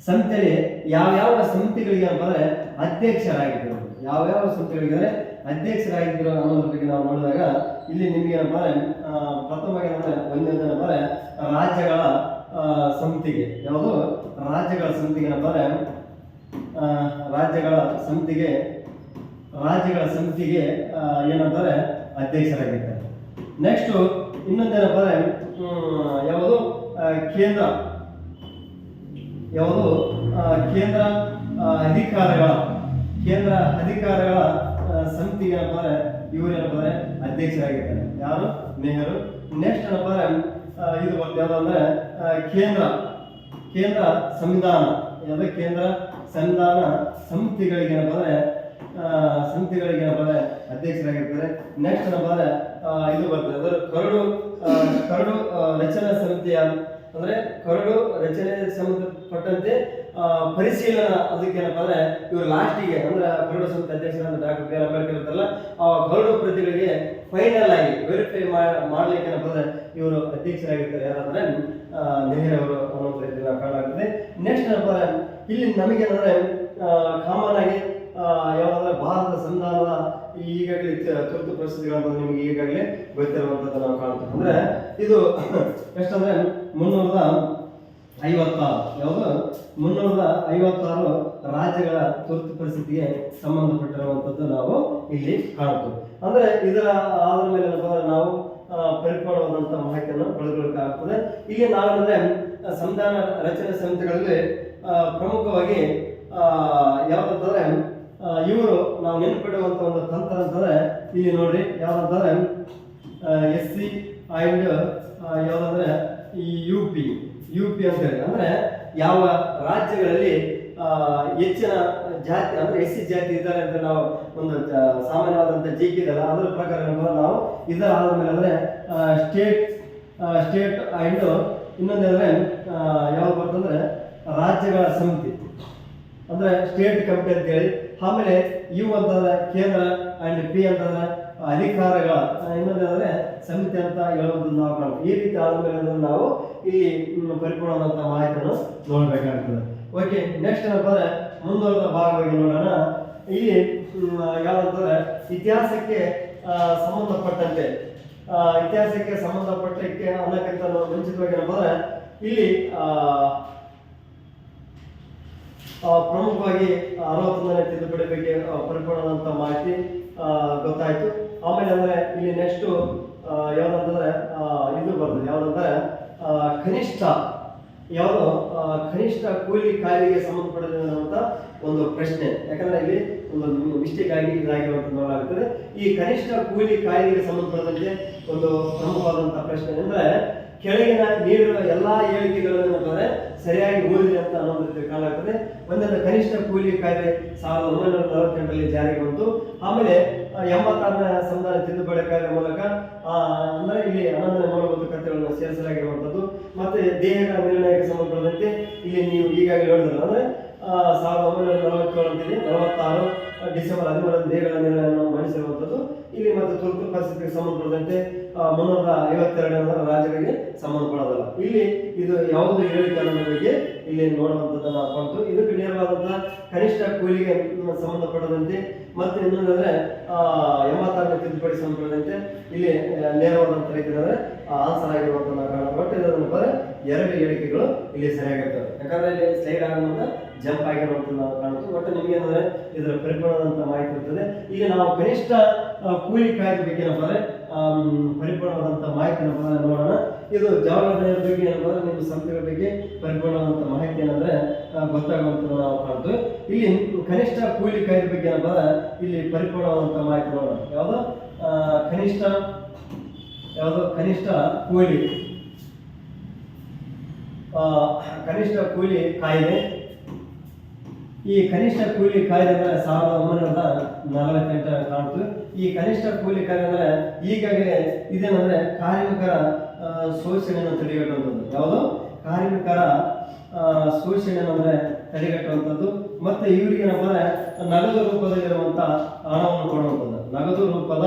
ಸಮಿತಿಯಲ್ಲಿ ಯಾವ ಸಮಿತಿಗಳಿಗೆ ಅಂದ್ರೆ ಅಧ್ಯಕ್ಷರಾಗಿದ್ದರು. ಯಾವ ಸಮಿತಿಗಳಿಗೆ ಅಧ್ಯಕ್ಷರಾಗಿದ್ದರು ಅನ್ನೋದ್ರ ಬಗ್ಗೆ ನಾವು ನೋಡಿದಾಗ ಇಲ್ಲಿ ನಿಮಗೆ ಏನಪ್ಪ ಪ್ರಥಮವಾಗಿ ಅಂದರೆ ಒಂದನೇದು ಏನಪ್ಪ ರಾಜ್ಯಗಳ ಸಮಿತಿಗೆ, ಯಾವುದು ರಾಜ್ಯಗಳ ಸಮಿತಿಗೆ ಏನಪ್ಪ ರಾಜ್ಯಗಳ ಸಮಿತಿಗೆ ಏನಂತಾರೆ ಅಧ್ಯಕ್ಷರಾಗಿರ್ತಾರೆ. ನೆಕ್ಸ್ಟು ಇನ್ನೊಂದೇನಪ್ಪ ಯಾವುದು ಕೇಂದ್ರ ಅಧಿಕಾರಗಳ ಸಮಿತಿಗೆ ಏನಪ್ಪ ಇವರು ಏನಪ್ಪ ಅಧ್ಯಕ್ಷರಾಗಿರ್ತಾರೆ, ಯಾರು ನೆಹರು. ನೆಕ್ಸ್ಟ್ ಏನಪ್ಪ ಇದು ಬರ್ತದೆ ಯಾವ್ದಂದ್ರೆ ಕೇಂದ್ರ ಸಂವಿಧಾನ, ಯಾವ್ದು ಕೇಂದ್ರ ಸಂವಿಧಾನ ಸಮಿತಿಗಳಿಗೆ ಏನಪ್ಪ ಅಧ್ಯಕ್ಷರಾಗಿರ್ತಾರೆ. ನೆಕ್ಸ್ಟ್ ಏನಪ್ಪ ಇದು ಬರ್ತದೆ ಅದರ ಕರಡು ರಚನಾ ಸಮಿತಿಯ ಅಂದ್ರೆ ಕರಡು ರಚನೆ ಸಂಬಂಧಪಟ್ಟಂತೆ ಪರಿಶೀಲನಾ ಅದಕ್ಕೆ ಏನಪ್ಪ ಇವರು ಲಾಸ್ಟಿಗೆ ಅಂದ್ರೆ ಕರಡು ಸಮಿತಿ ಅಧ್ಯಕ್ಷರಾದ ಡಾಕ್ಟರ್ ಬಿ ಆರ್ ಅಂಬೇಡ್ಕರ್ ಇರ್ತಾರಲ್ಲ ಆ ಕರಡು ಪ್ರತಿಗಳಿಗೆ ಫೈನಲ್ ಆಗಿ ವೆರಿಫೈ ಮಾಡ್ಲಿಕ್ಕೆ ಏನಪ್ಪ ಇವರು ಅಧ್ಯಕ್ಷರಾಗಿರ್ತಾರೆ, ಯಾರಂದ್ರೆ ನೆಹರು ಅವರು ಅನ್ನೋ ರೀತಿ ನಾವು ಕಾಣಲಾಗ್ತದೆ. ನೆಕ್ಸ್ಟ್ ಏನಪ್ಪ ಇಲ್ಲಿ ನಮಗೇನಂದ್ರೆ ಕಾಮನ್ ಆಗಿ ಯಾವ್ದಂದ್ರೆ ಭಾರತ ಸಂವಿಧಾನದ ಈಗಾಗಲೇ ತುರ್ತು ಪರಿಸ್ಥಿತಿಗಳನ್ನು ನಿಮಗೆ ಈಗಾಗಲೇ ಗೊತ್ತಿರುವಂಥದ್ದು ನಾವು ಕಾಣ್ತೇವೆ. ಅಂದ್ರೆ ಇದು ಎಷ್ಟಂದ್ರೆ 356 ರಾಜ್ಯಗಳ ತುರ್ತು ಪರಿಸ್ಥಿತಿಗೆ ಸಂಬಂಧಪಟ್ಟಿರುವಂಥದ್ದು ನಾವು ಇಲ್ಲಿ ಕಾಣ್ತೇವೆ. ಅಂದ್ರೆ ಇದರ ಆಧಾರದ ಮೇಲೆ ನಾವು ಪರಿಪೂರ್ಣವಾದಂಥ ಮಾಹಿತಿಯನ್ನು ಪಡೆದುಕೊಳ್ಳಬೇಕಾಗ್ತದೆ. ಇಲ್ಲಿ ನಾವೇನಂದ್ರೆ ಸಂವಿಧಾನ ರಚನೆ ಸಮಿತಿಗಳಲ್ಲಿ ಪ್ರಮುಖವಾಗಿ ಯಾವ್ದಂತಂದ್ರೆ ಇವರು ನಾವು ನೆನಪಿಡುವಂತ ಒಂದು ತಂತ್ರ ಅಂತಂದ್ರೆ ಇಲ್ಲಿ ನೋಡ್ರಿ ಯಾವ್ದಂತಂದ್ರೆ SC ಅಂಡ್ ಯಾವ್ದಂದ್ರೆ ಈ UP ಅಂತ ಹೇಳಿ, ಅಂದ್ರೆ ಯಾವ ರಾಜ್ಯಗಳಲ್ಲಿ ಹೆಚ್ಚಿನ ಜಾತಿ ಅಂದ್ರೆ SC ಜಾತಿ ಇದ್ದಾರೆ ಅಂತ ನಾವು ಒಂದು ಸಾಮಾನ್ಯವಾದಂಥ GK ಇದಲ್ಲ ಅದರ ಪ್ರಕಾರ ನಾವು ಇದರ ಆಧಾರದ ಮೇಲೆ ಅಂದ್ರೆ ಸ್ಟೇಟ್ ಅಂಡ್ ಇನ್ನೊಂದಂದ್ರೆ ಯಾವ್ದು ಬರ್ತಂದ್ರೆ ರಾಜ್ಯಗಳ ಸಮಿತಿ ಅಂದ್ರೆ ಸ್ಟೇಟ್ ಕಮಿಟಿ ಅಂತ ಹೇಳಿ, ಆಮೇಲೆ U ಅಂತಂದ್ರೆ ಕೇಂದ್ರ ಅಂಡ್ P ಅಂತಂದ್ರೆ ಅಧಿಕಾರಗಳ ಇನ್ನೊಂದಂದ್ರೆ ಸಮಿತಿ ಅಂತ ಹೇಳುವಂಥದ್ದು ನಾವು ಕಾಣ್ತೀವಿ. ಈ ರೀತಿ ಆದ್ಮೇಲೆ ನಾವು ಇಲ್ಲಿ ಪರಿಪೂರ್ಣವಾದಂಥ ಮಾಹಿತಿಯನ್ನು ನೋಡಬೇಕಾಗ್ತದೆ. ಓಕೆ, ನೆಕ್ಸ್ಟ್ ಏನಪ್ಪ ಮುಂದುವರೆದ ಭಾಗವಾಗಿ ನೋಡೋಣ. ಇಲ್ಲಿ ಯಾವಂತಂದ್ರೆ ಇತಿಹಾಸಕ್ಕೆ ಸಂಬಂಧಪಟ್ಟಂತೆ ಅನ್ನೋಕ್ಕಿಂತ ಮುಂಚಿತವಾಗಿ ಏನಪ್ಪ ಇಲ್ಲಿ ಪ್ರಮುಖವಾಗಿ 61ನೇ ತಿದ್ದುಪಡಿ ಬಗ್ಗೆ ಪರಿಪೂರ್ಣವಾದಂಥ ಮಾಹಿತಿ ಗೊತ್ತಾಯ್ತು. ಆಮೇಲೆ ಅಂದ್ರೆ ಇಲ್ಲಿ ನೆಕ್ಸ್ಟ್ ಯಾವ್ದಂತಂದ್ರೆ ಇದು ಬರ್ತದೆ ಯಾವ್ದಂದ್ರೆ ಕನಿಷ್ಠ ಕೂಲಿ ಕಾರ್ಯಕ್ಕೆ ಸಂಬಂಧಪಟ್ಟಿರುವಂತ ಒಂದು ಪ್ರಶ್ನೆ. ಯಾಕಂದ್ರೆ ಇಲ್ಲಿ ಒಂದು ಮಿಸ್ಟೇಕ್ ಆಗಿ ಇದಾಗಿರುವಂತ ನೋಡಲಾಗುತ್ತದೆ. ಈ ಕನಿಷ್ಠ ಕೂಲಿ ಕಾರ್ಯಕ್ಕೆ ಸಂಬಂಧಪಟ್ಟಂತೆ ಒಂದು ಪ್ರಮುಖವಾದಂತಹ ಪ್ರಶ್ನೆ ಅಂದ್ರೆ ಕೆಳಗಿನ ನೀಡಿರುವ ಎಲ್ಲಾ ಹೇಳಿಕೆಗಳನ್ನು ಸರಿಯಾಗಿ ಓದಿದೆ ಅಂತ ಅನ್ನೋದು ರೀತಿ ಕಾಣಲಾಗ್ತದೆ. ಒಂದೊಂದು ಕನಿಷ್ಠ ಕೂಲಿ ಕಾಯ್ದೆ 1948ರಲ್ಲಿ ಜಾರಿಗೆ ಬಂತು. ಆಮೇಲೆ 86ನೇ ಸಂವಿಧಾನ ತಿದ್ದುಪಡಿ ಕಾಯ್ದೆ ಮೂಲಕ ಅಂದ್ರೆ ಇಲ್ಲಿ 11ನೇ ಮೂಲಭೂತ ಕರ್ತವ್ಯಗಳನ್ನು ಸೇರಿಸಲಾಗಿರುವಂಥದ್ದು. ಮತ್ತೆ ದೇಹಗಳ ನಿರ್ಣಯಕ್ಕೆ ಸಂಬಂಧಪಟ್ಟಂತೆ ಇಲ್ಲಿ ನೀವು ಈಗಾಗಲೇ ಹೇಳಿದ್ರಲ್ಲ ಅಂದ್ರೆ 1947 46 ಡಿಸೆಂಬರ್ 13 ದೇಹಗಳ ನಿರ್ಣಯವನ್ನು ಮಂಡಿಸಿರುವಂಥದ್ದು. ಇಲ್ಲಿ ಮತ್ತೆ ತುರ್ತು ಪರಿಸ್ಥಿತಿಗೆ ಸಂಬಂಧಪಟ್ಟಂತೆ 352 ರಾಜ್ಯಗಳಿಗೆ ಸಂಬಂಧಪಡೋದಲ್ಲ. ಇಲ್ಲಿ ಇದು ಯಾವುದು ಹೇಳಿಕೆ ಅನ್ನೋದ್ರ ಬಗ್ಗೆ ಇಲ್ಲಿ ನೋಡುವಂಥದ್ದನ್ನು ನಾವು ಬಂತು. ಇದಕ್ಕೆ ನೇರವಾದಂತಹ ಕನಿಷ್ಠ ಕೂಲಿಗೆ ಸಂಬಂಧಪಟ್ಟದಂತೆ ಮತ್ತೆ ಇನ್ನೊಂದಂದ್ರೆ 86ನೇ ತಿದ್ದುಪಡಿ ಸಂಬಂಧಪಟ್ಟಂತೆ ಇಲ್ಲಿ ನೇರವಾದಂಥ ರೀತಿಯಲ್ಲಿ ಆನ್ಸರ್ ಆಗಿರುವಂಥದ್ದು ಕಾರಣ. ಬಟ್ ಇದನ್ನು 2 ಹೇಳಿಕೆಗಳು ಇಲ್ಲಿ ಸರಿಯಾಗಿರ್ತವೆ. ಯಾಕಂದ್ರೆ ಇಲ್ಲಿ ಸ್ಲೈಡ್ ಆಗುವಂತ ಜಂಪ್ ಆಗಿರುವಂಥದ್ದು ನಾವು ಕಾಣುತ್ತೆ. ಒಟ್ಟು ನಿಮ್ಗೆ ಏನಂದ್ರೆ ಇದರ ಪರಿಪೂರ್ಣವಾದಂಥ ಮಾಹಿತಿ ಇರ್ತದೆ. ಈಗ ನಾವು ಕನಿಷ್ಠ ಕೂಲಿ ಕಾಯ್ದೆ ಬಗ್ಗೆ ಪರಿಪೂರ್ಣವಾದಂಥ ಮಾಹಿತಿ ನೋಡೋಣ. ಇದು ಜವಾಹರ್ಲಾಲ್ ನೆಹರು ಬಗ್ಗೆ ಏನಂದ್ರೆ ನಿಮ್ಮ ಸಂಸ್ಥೆಗಳ ಬಗ್ಗೆ ಪರಿಪೂರ್ಣವಾದಂಥ ಮಾಹಿತಿ ಏನಂದ್ರೆ ಗೊತ್ತಾಗುವಂಥದ್ದು ನಾವು ಕಾಣ್ತೀವಿ. ಇಲ್ಲಿ ಕನಿಷ್ಠ ಕೂಲಿ ಕಾಯ್ದೆ ಬಗ್ಗೆ ಏನಂದ್ರೆ ಇಲ್ಲಿ ಪರಿಪೂರ್ಣವಾದಂಥ ಮಾಹಿತಿ ನೋಡೋಣ. ಕನಿಷ್ಠ ಕೂಲಿ ಕಾಯ್ದೆ. ಈ ಕನಿಷ್ಠ ಕೂಲಿ ಕಾಯ್ದೆ ಅಂದ್ರೆ 1948 ಕಾಣ್ತು. ಈ ಕನಿಷ್ಠ ಕೂಲಿ ಕಾಯ್ದೆ ಅಂದ್ರೆ ಈಗಾಗಲೇ ಇದೇನಂದ್ರೆ ಕಾರ್ಮಿಕರ ಶೋಷಣೆಯನ್ನು ತಡೆಗಟ್ಟುವಂಥದ್ದು. ಯಾವುದು ಕಾರ್ಮಿಕರ ಶೋಷಣೆಯನ್ನು ಅಂದ್ರೆ ತಡೆಗಟ್ಟುವಂಥದ್ದು. ಮತ್ತೆ ಇವರಿಗೆ ಏನಪ್ಪ ನಗದು ರೂಪದಲ್ಲಿರುವಂತ ಹಣವನ್ನು ಕೊಡುವಂಥದ್ದು, ನಗದು ರೂಪದ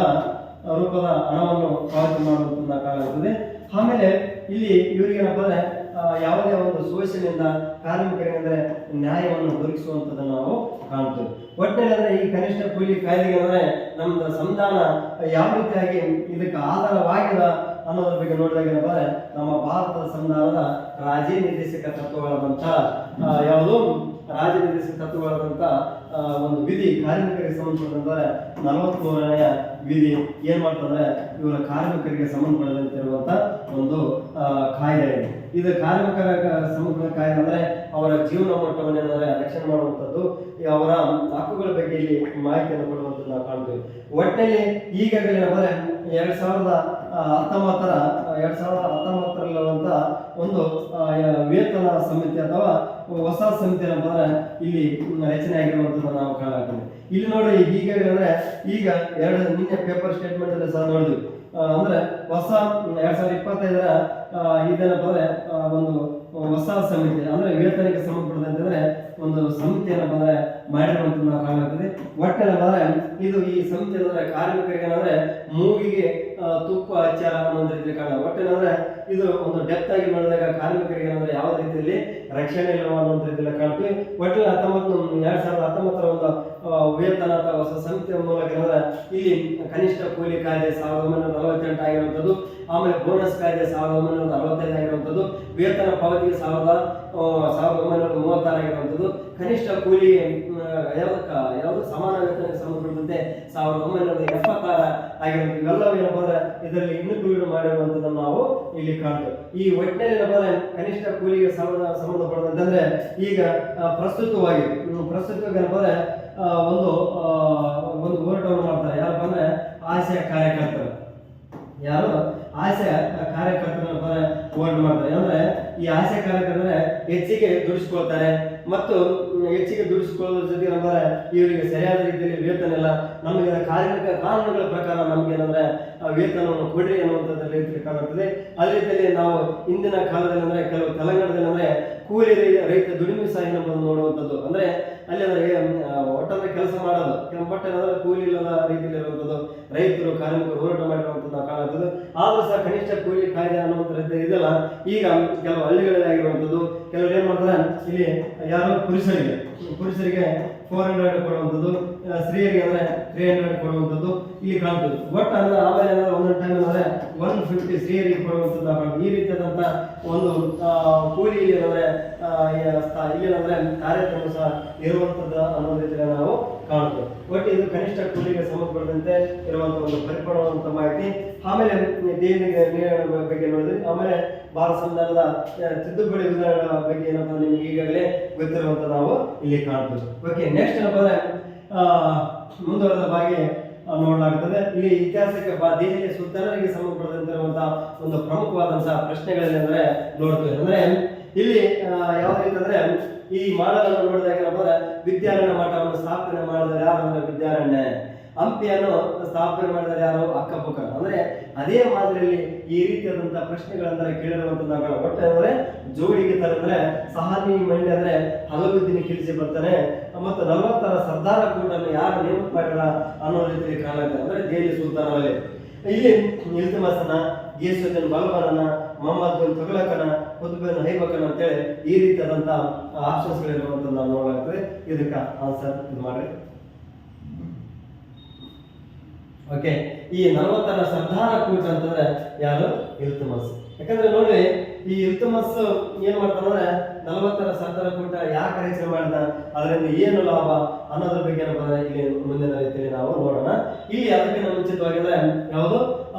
ಹಣವನ್ನು ಪಾವತಿ ಮಾಡುವಂಥದ್ದು ಕಾಣುತ್ತದೆ. ಆಮೇಲೆ ಇಲ್ಲಿ ಇವರಿಗೆ ಏನಪ್ಪ ಯಾವುದೇ ಒಂದು ಶೋಷಣೆಯಿಂದ ಕಾರ್ಮಿಕರಿಗೆ ಅಂದ್ರೆ ನ್ಯಾಯವನ್ನು ದೊರಕಿಸುವಂಥದ್ದನ್ನು ನಾವು ಕಾಣ್ತೇವೆ. ಒಟ್ಟಿನಲ್ಲಿ ಅಂದ್ರೆ ಈ ಕನಿಷ್ಠ ಕೂಲಿ ಕಾಯ್ದೆಗೆ ಅಂದ್ರೆ ನಮ್ದು ಸಂವಿಧಾನ ಯಾವ ರೀತಿಯಾಗಿ ಇದಕ್ಕೆ ಆಧಾರವಾಗಿದೆ ಅನ್ನೋದ್ರ ಬಗ್ಗೆ ನೋಡಿದಾಗ ಏನಂದ್ರೆ ನಮ್ಮ ಭಾರತದ ಸಂವಿಧಾನದ ರಾಜ್ಯನಿರ್ದೇಶಕ ತತ್ವಗಳಾದಂಥ ಯಾವುದು ರಾಜ್ಯನಿರ್ದೇಶಕ ತತ್ವಗಳಾದಂಥ ಒಂದು ವಿಧಿ ಕಾರ್ಮಿಕರಿಗೆ ಸಂಬಂಧಪಟ್ಟಂದ್ರೆ 43ನೇ ವಿಧಿ ಏನ್ ಮಾಡ್ತಂದ್ರೆ ಇವರ ಕಾರ್ಮಿಕರಿಗೆ ಸಂಬಂಧಪಟ್ಟಂತಿರುವಂತ ಒಂದು ಕಾಯ್ದೆ ಇದೆ. ಇದು ಕಾರ್ಮಿಕರ ಸಂಬಂಧ ಕಾಯ್ದೆ ಅಂದ್ರೆ ಅವರ ಜೀವನ ಮಟ್ಟವನ್ನೇನಂದ್ರೆ ರಕ್ಷಣೆ ಮಾಡುವಂಥದ್ದು, ಅವರ ಹಕ್ಕುಗಳ ಬಗ್ಗೆ ಇಲ್ಲಿ ಮಾಹಿತಿಯನ್ನು ಕೊಡುವಂಥದ್ದು ನಾವು ಕಾಣ್ತೀವಿ. ಒಟ್ಟಿನಲ್ಲಿ ಈಗಾಗಲೇ ಏನಂದ್ರೆ 2019ರಲ್ಲಿರುವಂತ ಒಂದು ವೇತನ ಸಮಿತಿ ಅಥವಾ ಹೊಸ ಸಮಿತಿ ಏನಂದ್ರೆ ಇಲ್ಲಿ ರಚನೆ ಆಗಿರುವಂಥದ್ದು ನಾವು ಕಾಣಾಗ್ತದೆ. ಇಲ್ಲಿ ನೋಡಿ ಈಗಾಗಲೇ ಅಂದ್ರೆ ಈಗ ನಿನ್ನೆ ಪೇಪರ್ ಸ್ಟೇಟ್ಮೆಂಟ್ ಅಲ್ಲಿ ಸಹ ನೋಡಿದ್ವಿ. ಅಂದ್ರೆ ಹೊಸ 2025ರ ಇದೇನಪ್ಪ ಅಂದ್ರೆ ಒಂದು ಹೊಸ ಸಮಿತಿ ಅಂದ್ರೆ ವೇತನಕ್ಕೆ ಸಂಬಂಧಪಟ್ಟಂತಂದ್ರೆ ಒಂದು ಸಮಿತಿ ಏನಪ್ಪ ಅಂದ್ರೆ ಮಾಡಿರುವಂತ ನಾವು ಕಾಣಾಗ್ತದೆ. ಒಟ್ಟೇನಂದ್ರೆ ಇದು ಈ ಸಮಿತಿ ಅಂದ್ರೆ ಕಾರ್ಮಿಕರಿಗೆ ಏನಂದ್ರೆ ಮೂಗಿಗೆ ತುಪ್ಪ ಹಚ್ಚಾರ ಅನ್ನೋ ರೀತಿಯಲ್ಲಿ ಕಾಣ. ಒಟ್ಟೇನಂದ್ರೆ ಇದು ಒಂದು ಡೆಪ್ತ್ ಆಗಿ ನೋಡಿದಾಗ ಕಾರ್ಮಿಕರಿಗೆ ಏನಂದ್ರೆ ಯಾವ ರೀತಿಯಲ್ಲಿ ರಕ್ಷಣೆ ಇಲ್ಲ ಅನ್ನೋ ರೀತಿಯಲ್ಲಿ ಕಾಣ್ತೀವಿ. ಒಟ್ಟಿನ 2019ರ ಒಂದು ವೇತನ ಅಥವಾ ಹೊಸ ಸಮಿತಿಯ ಮೂಲಕ ಏನಂದ್ರೆ ಇಲ್ಲಿ ಕನಿಷ್ಠ ಕೂಲಿ ಕಾಯ್ದೆ 1948 ಆಗಿರುವಂಥದ್ದು, ಆಮೇಲೆ ಬೋನಸ್ ಕಾಯ್ದೆ 1965 ಆಗಿರುವಂಥದ್ದು, ವೇತನ ಪಾವತಿ 1936 ಆಗಿರುವಂಥದ್ದು, ಕನಿಷ್ಠ ಕೂಲಿ ಯಾವುದು ಸಮಾನ ವೇತನಕ್ಕೆ ಸಂಬಂಧಪಟ್ಟಂತೆ 1976 ಆಗಿರುವಂಥದ್ದು. ಇವೆಲ್ಲವೂ ಏನಪ್ಪ ಅಂದ್ರೆ ಇದರಲ್ಲಿ ಇನ್ಕ್ಲೂಡ್ ಮಾಡಿರುವಂಥದ್ದನ್ನು ನಾವು ಇಲ್ಲಿ ಕಾಣ್ತೇವೆ. ಈ ಒಟ್ಟಿನಲ್ಲಿ ಏನಪ್ಪ ಅಂದ್ರೆ ಕನಿಷ್ಠ ಕೂಲಿಗೆ ಸಂಬಂಧಪಟ್ಟಂತಂದ್ರೆ ಈಗ ಪ್ರಸ್ತುತವಾಗಿ ಏನಪ್ಪ ಅಂದ್ರೆ ಒಂದು ಹೋರಾಟವನ್ನು ಮಾಡ್ತಾರೆ. ಯಾರಪ್ಪ ಅಂದ್ರೆ ಆಶಯ ಕಾರ್ಯಕರ್ತರು. ಯಾರು ಆಶಯ ಕಾರ್ಯಕರ್ತರು ಹೋರಾಟ ಮಾಡ್ತಾರೆ. ಅಂದ್ರೆ ಈ ಆಶಯ ಕಾರ್ಯಕರ್ತರೆ ಹೆಚ್ಚಿಗೆ ದುಡಿಸ್ಕೊಳ್ತಾರೆ ಮತ್ತು ಹೆಚ್ಚಿಗೆ ದುಡಿಸ್ಕೊಳ್ಳೋದ್ರ ಜೊತೆ ಏನಂದ್ರೆ ಇವರಿಗೆ ಸರಿಯಾದ ರೀತಿಯಲ್ಲಿ ವೇತನ ಇಲ್ಲ, ನಮಗೆ ಕಾರ್ಮಿಕ ಕಾನೂನುಗಳ ಪ್ರಕಾರ ನಮ್ಗೆ ಏನಂದ್ರೆ ವೇತನವನ್ನು ಕೊಡ್ರಿ ಅನ್ನುವಂಥದ್ದು ರೀತಿಯಲ್ಲಿ ಕಾಣುತ್ತದೆ. ಅದೇ ರೀತಿಯಲ್ಲಿ ನಾವು ಇಂದಿನ ಕಾಲದಲ್ಲಿ ಅಂದ್ರೆ ಕೆಲವು ತೆಲಂಗಾಣದಲ್ಲಿ ಅಂದ್ರೆ ಕೂಲಿ ರೈತ ದುಡಿಮೆ ಸಹ ಏನಂಬುದು ನೋಡುವಂಥದ್ದು. ಅಂದ್ರೆ ಅಲ್ಲಿ ಅಂದ್ರೆ ಒಟ್ಟಂದ್ರೆ ಕೆಲಸ ಮಾಡೋದು ಬಟ್ ಏನಂದ್ರೆ ಕೂಲಿ ಇಲ್ಲದ ರೀತಿಯಲ್ಲಿ ಇರುವಂಥದ್ದು ರೈತರು ಕಾರ್ಮಿಕರು ಹೋರಾಟ ಮಾಡಿರುವಂಥದ್ದು ನಾವು ಕಾಣುತ್ತದೆ. ಆದ್ರೂ ಸಹ ಕನಿಷ್ಠ ಕೂಲಿ ಕಾಯ್ದೆ ಅನ್ನುವಂಥ ರೀತಿ ಇದೆಲ್ಲ ಈಗ ಕೆಲವು ಹಳ್ಳಿಗಳಲ್ಲಿ ಆಗಿರುವಂಥದ್ದು. ಕೆಲವರು ಏನ್ ಮಾಡ್ತಾರೆ ಇಲ್ಲಿ ಯಾರು ಪುರುಷರಿಗೆ 400 ಕೊಡುವಂಥದ್ದು, ಸ್ತ್ರೀಯರಿಗೆ ಅಂದ್ರೆ 300 ಕೊಡುವಂಥದ್ದು ಇಲ್ಲಿ ಕಾಣ್ತದೆ. ಬಟ್ ಅಂದ್ರೆ ಆಮೇಲೆ ಒಂದೊಂದು ಟೈಮ್ ಅಂದ್ರೆ 150 ಸ್ತ್ರೀಯರಿಗೆ ಕೊಡುವಂಥದ್ದು ಕಾಣ್ತದೆ. ಈ ರೀತಿಯಾದಂತ ಒಂದು ಕೂಲಿ ಇಲ್ಲಿ ಅಂದ್ರೆ ಕಾರ್ಯಕ್ರಮ ಸಹ ಇರುವಂಥದ್ದು ಅನ್ನೋ ರೀತಿಯಲ್ಲಿ ನಾವು ಕಾಣ್ತೇವೆ. ಒಟ್ಟು ಇದು ಕನಿಷ್ಠ ಕೂಲಿಗೆ ಸಂಬಂಧಪಟ್ಟಂತೆ ಇರುವಂತಹ ಒಂದು ಪರಿಪೂರ್ಣವಾದಂತ ಮಾಹಿತಿ. ಆಮೇಲೆ ದೇಣಿಗೆ ಬಗ್ಗೆ ನೋಡಿದ್ವಿ. ಆಮೇಲೆ ಭಾರತ ಸಂವಿಧಾನದ ತಿದ್ದುಪಡಿ ವಿಧಾನಗಳ ಬಗ್ಗೆ ಏನಪ್ಪ ನಿಮ್ಗೆ ಈಗಾಗಲೇ ಗೊತ್ತಿರುವಂತ ನಾವು ಇಲ್ಲಿ ಕಾಣ್ತೇವೆ. ಓಕೆ, ನೆಕ್ಸ್ಟ್ ಏನಪ್ಪ ಅಂದ್ರೆ ಮುಂದುವರೆದ ಬಗ್ಗೆ ನೋಡಲಾಗ್ತದೆ. ಇಲ್ಲಿ ಇತಿಹಾಸಕ್ಕೆ ದೆಹಲಿಯ ಸುಲ್ತಾನರಿಗೆ ಸಂಬಂಧಪಟ್ಟಂತಿರುವಂತಹ ಒಂದು ಪ್ರಮುಖವಾದಂತಹ ಪ್ರಶ್ನೆಗಳಲ್ಲಿ ಅಂದ್ರೆ ನೋಡ್ತೇವೆ. ಅಂದ್ರೆ ಇಲ್ಲಿ ಯಾವ ರೀತಿ ಅಂದ್ರೆ ಈ ಮಾಡಲನ್ನು ನೋಡಿದಾಗ ಏನಂದ್ರೆ ವಿದ್ಯಾರಣ್ಯ ಮಠವನ್ನು ಸ್ಥಾಪನೆ ಮಾಡಿದರೆ ಯಾರು ಅಂದ್ರೆ ವಿದ್ಯಾರಣ್ಯ, ಹಂಪಿಯನ್ನು ಸ್ಥಾಪನೆ ಮಾಡಿದರೆ ಯಾರು ಅಕ್ಕಪಕ್ಕ. ಅಂದ್ರೆ ಅದೇ ಮಾದರಿಯಲ್ಲಿ ಈ ರೀತಿಯಾದಂತಹ ಪ್ರಶ್ನೆಗಳಂದ್ರೆ ಕೇಳಿರುವಂತದ್ದು ನಾವು ಒಟ್ಟು ಅಂದ್ರೆ ಜೋಡಿಗೆ ತಂದ್ರೆ ಸಹಾನಿ ಮಂಡಿ ಅಂದ್ರೆ ಹಲವು ದಿನ ಕಿಳಿಸಿ ಬರ್ತಾನೆ ಮತ್ತು 40ರ ಸರ್ದಾರ ಕೂಟನ್ನು ಯಾರು ನೇಮಕ ಮಾಡಿರ ಅನ್ನೋ ರೀತಿಯಲ್ಲಿ ಕಾಣುತ್ತೆ. ಅಂದ್ರೆ ದೆಹಲಿ ಸುಲ್ತಾನರಲ್ಲಿ ಇಲ್ಲಿ ಇಲ್ತುಮಸನ, ಗೇಸುದ್ದೀನ್ ಬಲ್ಬನನ, ಮೊಹಮ್ಮದ್ ಬಿನ್ ತುಘಲಕನ, ಕುತುಬ್ ಐಬಕನ ಅಂತೇಳಿ ಈ ರೀತಿಯಾದಂತ ಆಪ್ಷನ್ಸ್ ಗಳಿರುವಂತದ್ದು ನಾವು ನೋಡಲಾಗ್ತದೆ. ಇದಕ್ಕೆ ಆನ್ಸರ್ ಇದು ಮಾಡ್ರಿ. ಓಕೆ, ಈ 40ರ ಸರ್ದಾರ ಕೂಟ ಅಂತಂದ್ರೆ ಯಾರು? ಇಲ್ತುಮಸ್. ಯಾಕಂದ್ರೆ ನೋಡಿ ಈ ಇಲ್ತುಮಸ್ ಏನ್ ಮಾಡ್ತಾನಂದ್ರೆ 40ರ ಸರ್ದಾರ ಕೂಟ ಯಾಕೆ ರಚನೆ ಮಾಡಿದ, ಅದರಿಂದ ಏನು ಲಾಭ ಅನ್ನೋದ್ರ ಬಗ್ಗೆ ಏನಪ್ಪ ಇಲ್ಲಿ ಮುಂದಿನ ರೀತಿಯಲ್ಲಿ ನಾವು ನೋಡೋಣ. ಇಲ್ಲಿ ಅದಕ್ಕಿಂತ ಮುಂಚಿತವಾಗಿದ್ರೆ ಯಾವುದು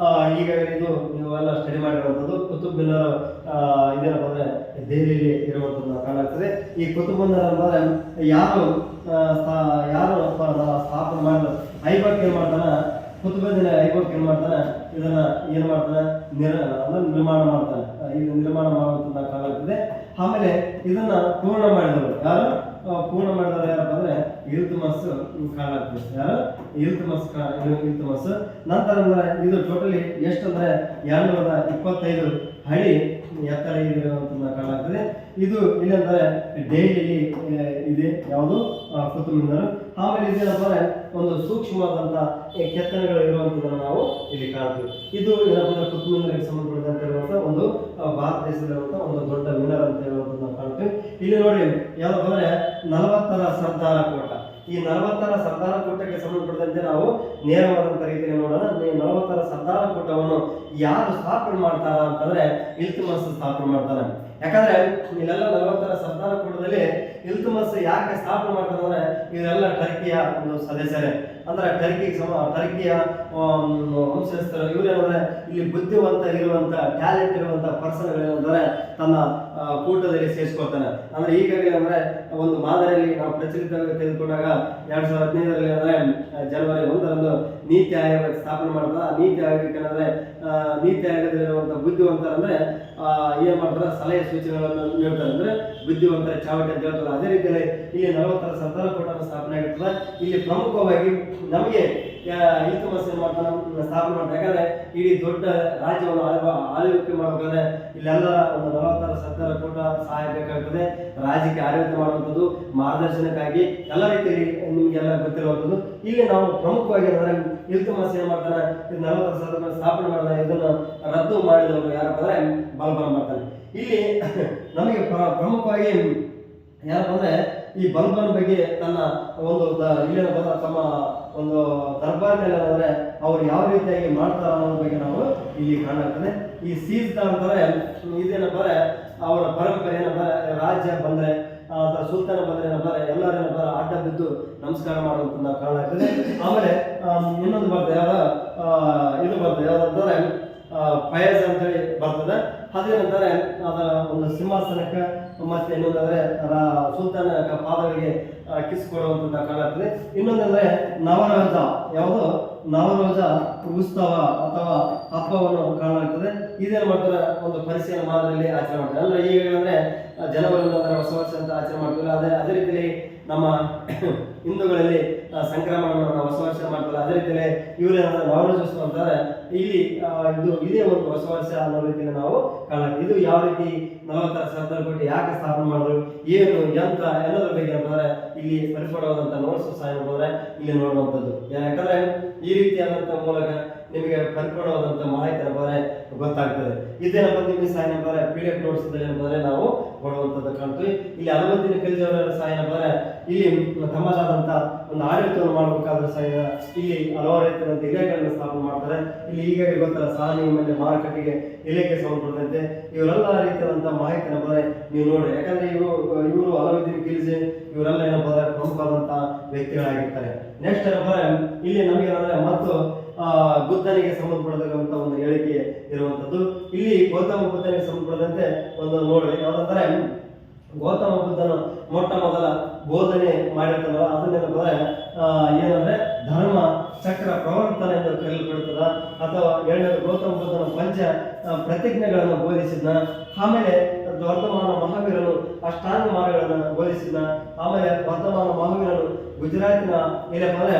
ಈಗ ಇದು ನೀವೆಲ್ಲ ಸ್ಟಡಿ ಮಾಡಿರುವಂಥದ್ದು ಕುತುಬ್ ಮಿನಾರ್ ಇದೇನಪ್ಪ ಅಂದ್ರೆ ದೆಹಲಿಯಲ್ಲಿ ಇರುವಂಥದ್ದು ನಾವು ಕಾಣಾಗ್ತದೆ. ಈ ಕುತುಬ್ ಮಿನಾರ್ ಅಂದ್ರೆ ಯಾರು ಸ್ಥಾಪನೆ ಮಾಡಿದ ಐಬಕ್ ಏನ್ ಮಾಡ್ತಾನ, ಕುತುಬುದ್ದೀನ್ ಐಬಕ್ ಏನ್ ಮಾಡ್ತಾನೆ, ಇದನ್ನ ಏನ್ ಮಾಡ್ತಾನೆ ನಿರ್ಮಾಣ ಮಾಡ್ತಾನೆ. ಇದು ನಿರ್ಮಾಣ ಮಾಡುವಂಥದ್ದು ನಾವು ಕಾಣಾಗ್ತದೆ. ಆಮೇಲೆ ಇದನ್ನ ಪೂರ್ಣ ಮಾಡಿದವರು ಯಾರು? ಪೂರ್ಣ ಮಾಡಿದವರು ಯಾರಪ್ಪ ಅಂದ್ರೆ ಇಲ್ತುಮಸ್ ಕಾಣಾಗ್ತದೆ. ಯಾರು? ಇಲ್ತುಮಸ್. ನಂತರ ಅಂದ್ರೆ ಇದು ಟೋಟಲಿ ಎಷ್ಟು ಅಂದ್ರೆ 225 ಅಡಿ ಎತ್ತರ ಇರುವಂಥದ್ದು ಕಾಣಾಗ್ತದೆ. ಇದು ಇಲ್ಲಂದ್ರೆ ದೆಹಲಿಯಲ್ಲಿ ಇದೆ. ಯಾವುದು? ಕುತುಬ್ ಮಿನಾರ್. ಆಮೇಲೆ ಇದೇನಪ್ಪ ಅಂದ್ರೆ ಒಂದು ಸೂಕ್ಷ್ಮವಾದಂಥ ಕೆತ್ತನೆಗಳು ಇರುವಂಥದ್ದನ್ನು ನಾವು ಇಲ್ಲಿ ಕಾಣ್ತೀವಿ. ಇದು ಏನಪ್ಪ ಅಂದ್ರೆ ಕುತುಬ್ ಮಿನಾರ್ಗೆ ಸಂಬಂಧಪಟ್ಟಂತೆ ಇರುವಂಥ ಒಂದು ಭಾರತ ದೇಶದಲ್ಲಿರುವಂಥ ಒಂದು ದೊಡ್ಡ ಮಿನಾರ್ ಅಂತ ಹೇಳುವಂಥದ್ದು ನಾವು ಕಾಣ್ತೀವಿ. ಇಲ್ಲಿ ನೋಡಿ ಯಾವ್ದಪ್ಪ ಅಂದ್ರೆ 40ರ ಸರ್ದಾರ ಕೋಟ. ಈ 40ರ ಸರ್ದಾರ ಕೋಟಕ್ಕೆ ಸಂಬಂಧಪಟ್ಟಂತೆ ನಾವು ನೇರವಾದಂಥ ರೀತಿಯಲ್ಲಿ ನೋಡೋಣ. 40ರ ಸರ್ದಾರ ಕೋಟವನ್ನು ಯಾರು ಸ್ಥಾಪನೆ ಮಾಡ್ತಾರ ಅಂತಂದ್ರೆ ಇಲ್ತುಮಸ್ ಸ್ಥಾಪನೆ ಮಾಡ್ತಾನೆ. ಯಾಕಂದ್ರೆ ಇಲ್ಲೆಲ್ಲ 40ರ ಸರ್ದಾರ ಕೂಟದಲ್ಲಿ ಇಲ್ತುಮಸ್ ಯಾಕೆ ಸ್ಥಾಪನೆ ಮಾಡ್ತಾರೆ ಅಂದ್ರೆ ಇವರೆಲ್ಲ ಟರ್ಕಿಯ ಒಂದು ಸದಸ್ಯರೇ, ಅಂದ್ರೆ ಟರ್ಕಿಯ ವಂಶಸ್ಥರು. ಇವರೇನಂದ್ರೆ ಇಲ್ಲಿ ಬುದ್ಧಿವಂತ ಇರುವಂತ ಟ್ಯಾಲೆಂಟ್ ಇರುವಂತ ಪರ್ಸನ್ಗಳು ಏನಂದ್ರೆ ತನ್ನ ಕೂಟದಲ್ಲಿ ಸೇರಿಸ್ಕೊಳ್ತಾನೆ. ಅಂದ್ರೆ ಈಗಾಗಲೇ ಅಂದ್ರೆ ಒಂದು ಮಾದರಿಯಲ್ಲಿ ನಾವು ಪ್ರಚಲಿತ ತೆಗೆದುಕೊಂಡಾಗ 2015ರಲ್ಲಿ ಅಂದ್ರೆ ಜನವರಿ 1ರಂದು ನೀತಿ ಆಯೋಗ ಸ್ಥಾಪನೆ ಮಾಡ್ತಾರೆ. ನೀತಿ ಆಯೋಗಕ್ಕೆ ಏನಂದ್ರೆ ನೀತಿ ಆಯೋಗದಲ್ಲಿರುವಂತಹ ಬುದ್ಧಿವಂತರಂದ್ರೆ ಏನ್ ಮಾಡ್ತಾರೆ, ಸಲಹೆ ಸೂಚನೆಗಳನ್ನು ನೀಡ್ತಾರೆ. ಅಂದ್ರೆ ಬುದ್ಧಿವಂತರ ಚಾವಟಿ ಅಂತ ಹೇಳ್ತಾರೆ. ಅದೇ ರೀತಿಯಲ್ಲಿ ಇಲ್ಲಿ 40ರ ಸರ್ದಾರ ಕೋಟವನ್ನು ಸ್ಥಾಪನೆ ಆಗಿರ್ತದೆ. ಇಲ್ಲಿ ಪ್ರಮುಖವಾಗಿ ನಮಗೆ ಇಲ್ತುಮಸ್ ಏನ್ ಮಾಡ್ತಾನೆ ಸ್ಥಾಪನೆ ಮಾಡ್ತಾರೆ. ಯಾಕಂದ್ರೆ ಇಡೀ ದೊಡ್ಡ ರಾಜ್ಯವನ್ನು ಆಳ್ವಿಕೆ ಮಾಡಬೇಕಾದ್ರೆ ಇಲ್ಲೆಲ್ಲ ಒಂದು 40ರ ಸರ್ದಾರ ಕೋಟ ಸಹಾಯ ಬೇಕಾಗ್ತದೆ. ರಾಜ್ಯಕ್ಕೆ ಆಡಳಿತ ಮಾಡುವಂಥದ್ದು, ಮಾರ್ಗದರ್ಶನಕ್ಕಾಗಿ ಎಲ್ಲ ರೀತಿಯಲ್ಲಿ ನಿಮ್ಗೆಲ್ಲ ಗೊತ್ತಿರುವಂಥದ್ದು. ಇಲ್ಲಿ ನಾವು ಪ್ರಮುಖವಾಗಿ ಅಂದ್ರೆ ಇಲ್ತುಮಸ್ ಏನ್ ಮಾಡ್ತಾನೆ, 40ರ ಸರ್ದಾರ ಸ್ಥಾಪನೆ ಮಾಡಿದ ಇದನ್ನು ರದ್ದು ಮಾಡಿದವರು ಯಾರಪ್ಪ ಅಂದ್ರೆ ಬಲ್ಬನ್ ಮಾಡ್ತಾನೆ. ಇಲ್ಲಿ ನಮಗೆ ಪ್ರಮುಖವಾಗಿ ಯಾರಪ್ಪ ಅಂದ್ರೆ ಈ ಬಲ್ಬನ್ ಬಗ್ಗೆ ತನ್ನ ಒಂದು ಇಲ್ಲೇನಪ್ಪ ತಮ್ಮ ಒಂದು ದರ್ಬಾರ್ನಲ್ಲಿ ಅಂದ್ರೆ ಅವ್ರು ಯಾವ ರೀತಿಯಾಗಿ ಮಾಡ್ತಾರ ಅನ್ನೋದ್ರ ಬಗ್ಗೆ ನಾವು ಇಲ್ಲಿ ಕಾಣಾಗ್ತದೆ. ಈ ಸೀಸ್ದ ಅಂತಾರೆ ಇದೇನಪ್ಪ ಅಂದ್ರೆ ಅವರ ಪರಂಪರೆ ಏನಪ್ಪ ರಾಜ್ಯ ಬಂದ್ರೆ ಸುಲ್ತಾನ ಬಂದ್ರೆ ಏನಪ್ಪ ಎಲ್ಲರೂ ಏನಪ್ಪ ಅಡ್ಡ ಬಿದ್ದು ನಮಸ್ಕಾರ ಮಾಡುವಂತ ನಾವು ಕಾಣಾಗ್ತದೆ. ಆಮೇಲೆ ಇನ್ನೊಂದು ಬರ್ತದೆ ಇದು ಬರ್ತದೆ ಯಾವ್ದಂತಾರೆ ಫಯಜ್ ಅಂತೇಳಿ ಬರ್ತದೆ. ಅದೇನಂತಾರೆ ಅದರ ಒಂದು ಸಿಂಹಾಸನಕ್ಕೆ ಮತ್ತೆ ಇನ್ನೊಂದಂದ್ರೆ ಸುಲ್ತಾನ ಪಾದಗಳಿಗೆ ಕಿಸ್ ಕೊಡುವಂತ ಕಾಣಾಗ್ತದೆ. ಇನ್ನೊಂದಂದ್ರೆ ನವರೋಜ, ಯಾವುದು ನವರೋಜ ಉತ್ಸವ ಅಥವಾ ಹಬ್ಬವನ್ನು ಕಾಣಾಗ್ತದೆ. ಇದೇನು ಮಾಡ್ತಾರೆ, ಒಂದು ಪರಿಶೀಲನೆ ಮಾದರಿಯಲ್ಲಿ ಆಚರಣೆ ಮಾಡ್ತಾರೆ. ಅಂದ್ರೆ ಈಗ ಅಂದ್ರೆ ಜನವರಿ ಹೊಸ ವರ್ಷ ಅಂತ ಆಚರಣೆ ಮಾಡ್ತೀವಿ. ಅದೇ ರೀತಿಯಲ್ಲಿ ನಮ್ಮ ಹಿಂದೂಗಳಲ್ಲಿ ಸಂಕ್ರಮಣವನ್ನು ನಾವು ಹೊಸ ವರ್ಷ ಮಾಡ್ತಾರೆ. ಅದೇ ರೀತಿಯಲ್ಲಿ ಇವರೇನಾದ್ರೆ ನವರೋಜೋತ್ಸವ ಅಂತಾರೆ. ಇಲ್ಲಿ ಇದೇ ಒಂದು ಹೊಸ ವರ್ಷ ಅನ್ನೋ ರೀತಿಯಲ್ಲಿ ನಾವು ಕಾಣುತ್ತೆ. ಇದು ಯಾವ ರೀತಿ 40ರ ಸರ್ದಾರ ಕೋಟೆ ಯಾಕೆ ಸ್ಥಾಪನೆ ಮಾಡಿದ್ರು, ಏನು ಯಂತ್ರ ಎಲ್ಲದರ ಬಗ್ಗೆ ಅಂತಂದ್ರೆ ಇಲ್ಲಿ ಪರಿಪೂರ್ಣವಾದಂಥ ನೋಟ್ಸ್ ಸಹ ಏನಂದ್ರೆ ಇಲ್ಲಿ ನೋಡುವಂಥದ್ದು. ಯಾಕಂದ್ರೆ ಈ ರೀತಿಯಾದಂಥ ಮೂಲಕ ನಿಮಗೆ ಪರಿಪೂರ್ಣವಾದಂಥ ಮಾಹಿತಿ ಏನಂದ್ರೆ ಗೊತ್ತಾಗ್ತದೆ. ಇದೇನಪ್ಪ ನಿಮಗೆ ಸಹ ಏನಂದ್ರೆ PDF ನೋಟ್ಸ್ ಏನಂದ್ರೆ ನಾವು ಕೊಡುವಂಥದ್ದು ಕಾಣ್ತೀವಿ. ಇಲ್ಲಿ ಅನುಮತಿನ ಕಲಿಜವರ ಸಹ ಏನಂದ್ರೆ ಇಲ್ಲಿ ತಮ್ಮದಾದಂಥ ಒಂದು ಆಡಳಿತವನ್ನು ಮಾಡಬೇಕಾದ್ರೆ ಸಹ ಇಲ್ಲಿ ಹಲವಾರು ರೀತಿಯಾದಂಥ ಇಲಾಖೆಗಳನ್ನು ಸ್ಥಾಪನೆ ಮಾಡ್ತಾರೆ. ಇಲ್ಲಿ ಈಗಾಗಲೇ ಗೊತ್ತಲ್ಲ ಸಾನಿ ಮೇಲೆ ಮಾರುಕಟ್ಟೆಗೆ ಇಲಾಖೆ ಸಂಬಂಧಪಟ್ಟಂತೆ ಇವರೆಲ್ಲ ರೀತಿಯಾದಂಥ ಮಾಹಿತಿ ಏನಂದ್ರೆ ನೀವು ನೋಡಿ. ಯಾಕಂದ್ರೆ ಇವರು ಅಲಾವುದ್ದೀನ್ ಖಿಲ್ಜಿ ಇವರೆಲ್ಲ ಏನಪ್ಪ ಅಂದ್ರೆ ಪ್ರಮುಖವಾದಂಥ ವ್ಯಕ್ತಿಗಳಾಗಿರ್ತಾರೆ. ನೆಕ್ಸ್ಟ್ ಏನಪ್ಪ ಇಲ್ಲಿ ನಮಗೆ ಏನಂದ್ರೆ ಮತ್ತು ಬುದ್ಧನಿಗೆ ಸಂಬಂಧಪಡತಕ್ಕಂಥ ಒಂದು ಹೇಳಿಕೆ ಇರುವಂಥದ್ದು. ಇಲ್ಲಿ ಗೌತಮ ಬುದ್ಧನಿಗೆ ಸಂಬಂಧಪಟ್ಟಂತೆ ಒಂದು ನೋಡಿ ಯಾವ್ದಂದ್ರೆ ಗೌತಮ ಬುದ್ಧನು ಮೊಟ್ಟ ಮೊದಲ ಬೋಧನೆ ಮಾಡಿರ್ತಾರಲ್ಲ ಅದನ್ನೇನಂದ್ರೆ ಏನಂದ್ರೆ ಧರ್ಮ ಚಕ್ರ ಪ್ರವರ್ತನ ಎಂದು ಕರೆಯಲ್ಪಡುತ್ತದ. ಅಥವಾ ಎರಡನೇದು ಗೌತಮ ಬುದ್ಧನ ಪಂಚ ಪ್ರತಿಜ್ಞೆಗಳನ್ನು ಬೋಧಿಸಿದ್ನ. ಆಮೇಲೆ ವರ್ತಮಾನ ಮಹಾವೀರನು ಅಷ್ಟಾಂಗ ಮಾರ್ಗಗಳನ್ನು ಬೋಧಿಸಿದ್ನ. ಆಮೇಲೆ ವರ್ತಮಾನ ಮಹಾವೀರನು ಗುಜರಾತಿನ ಏನಪ್ಪ ಅಂದ್ರೆ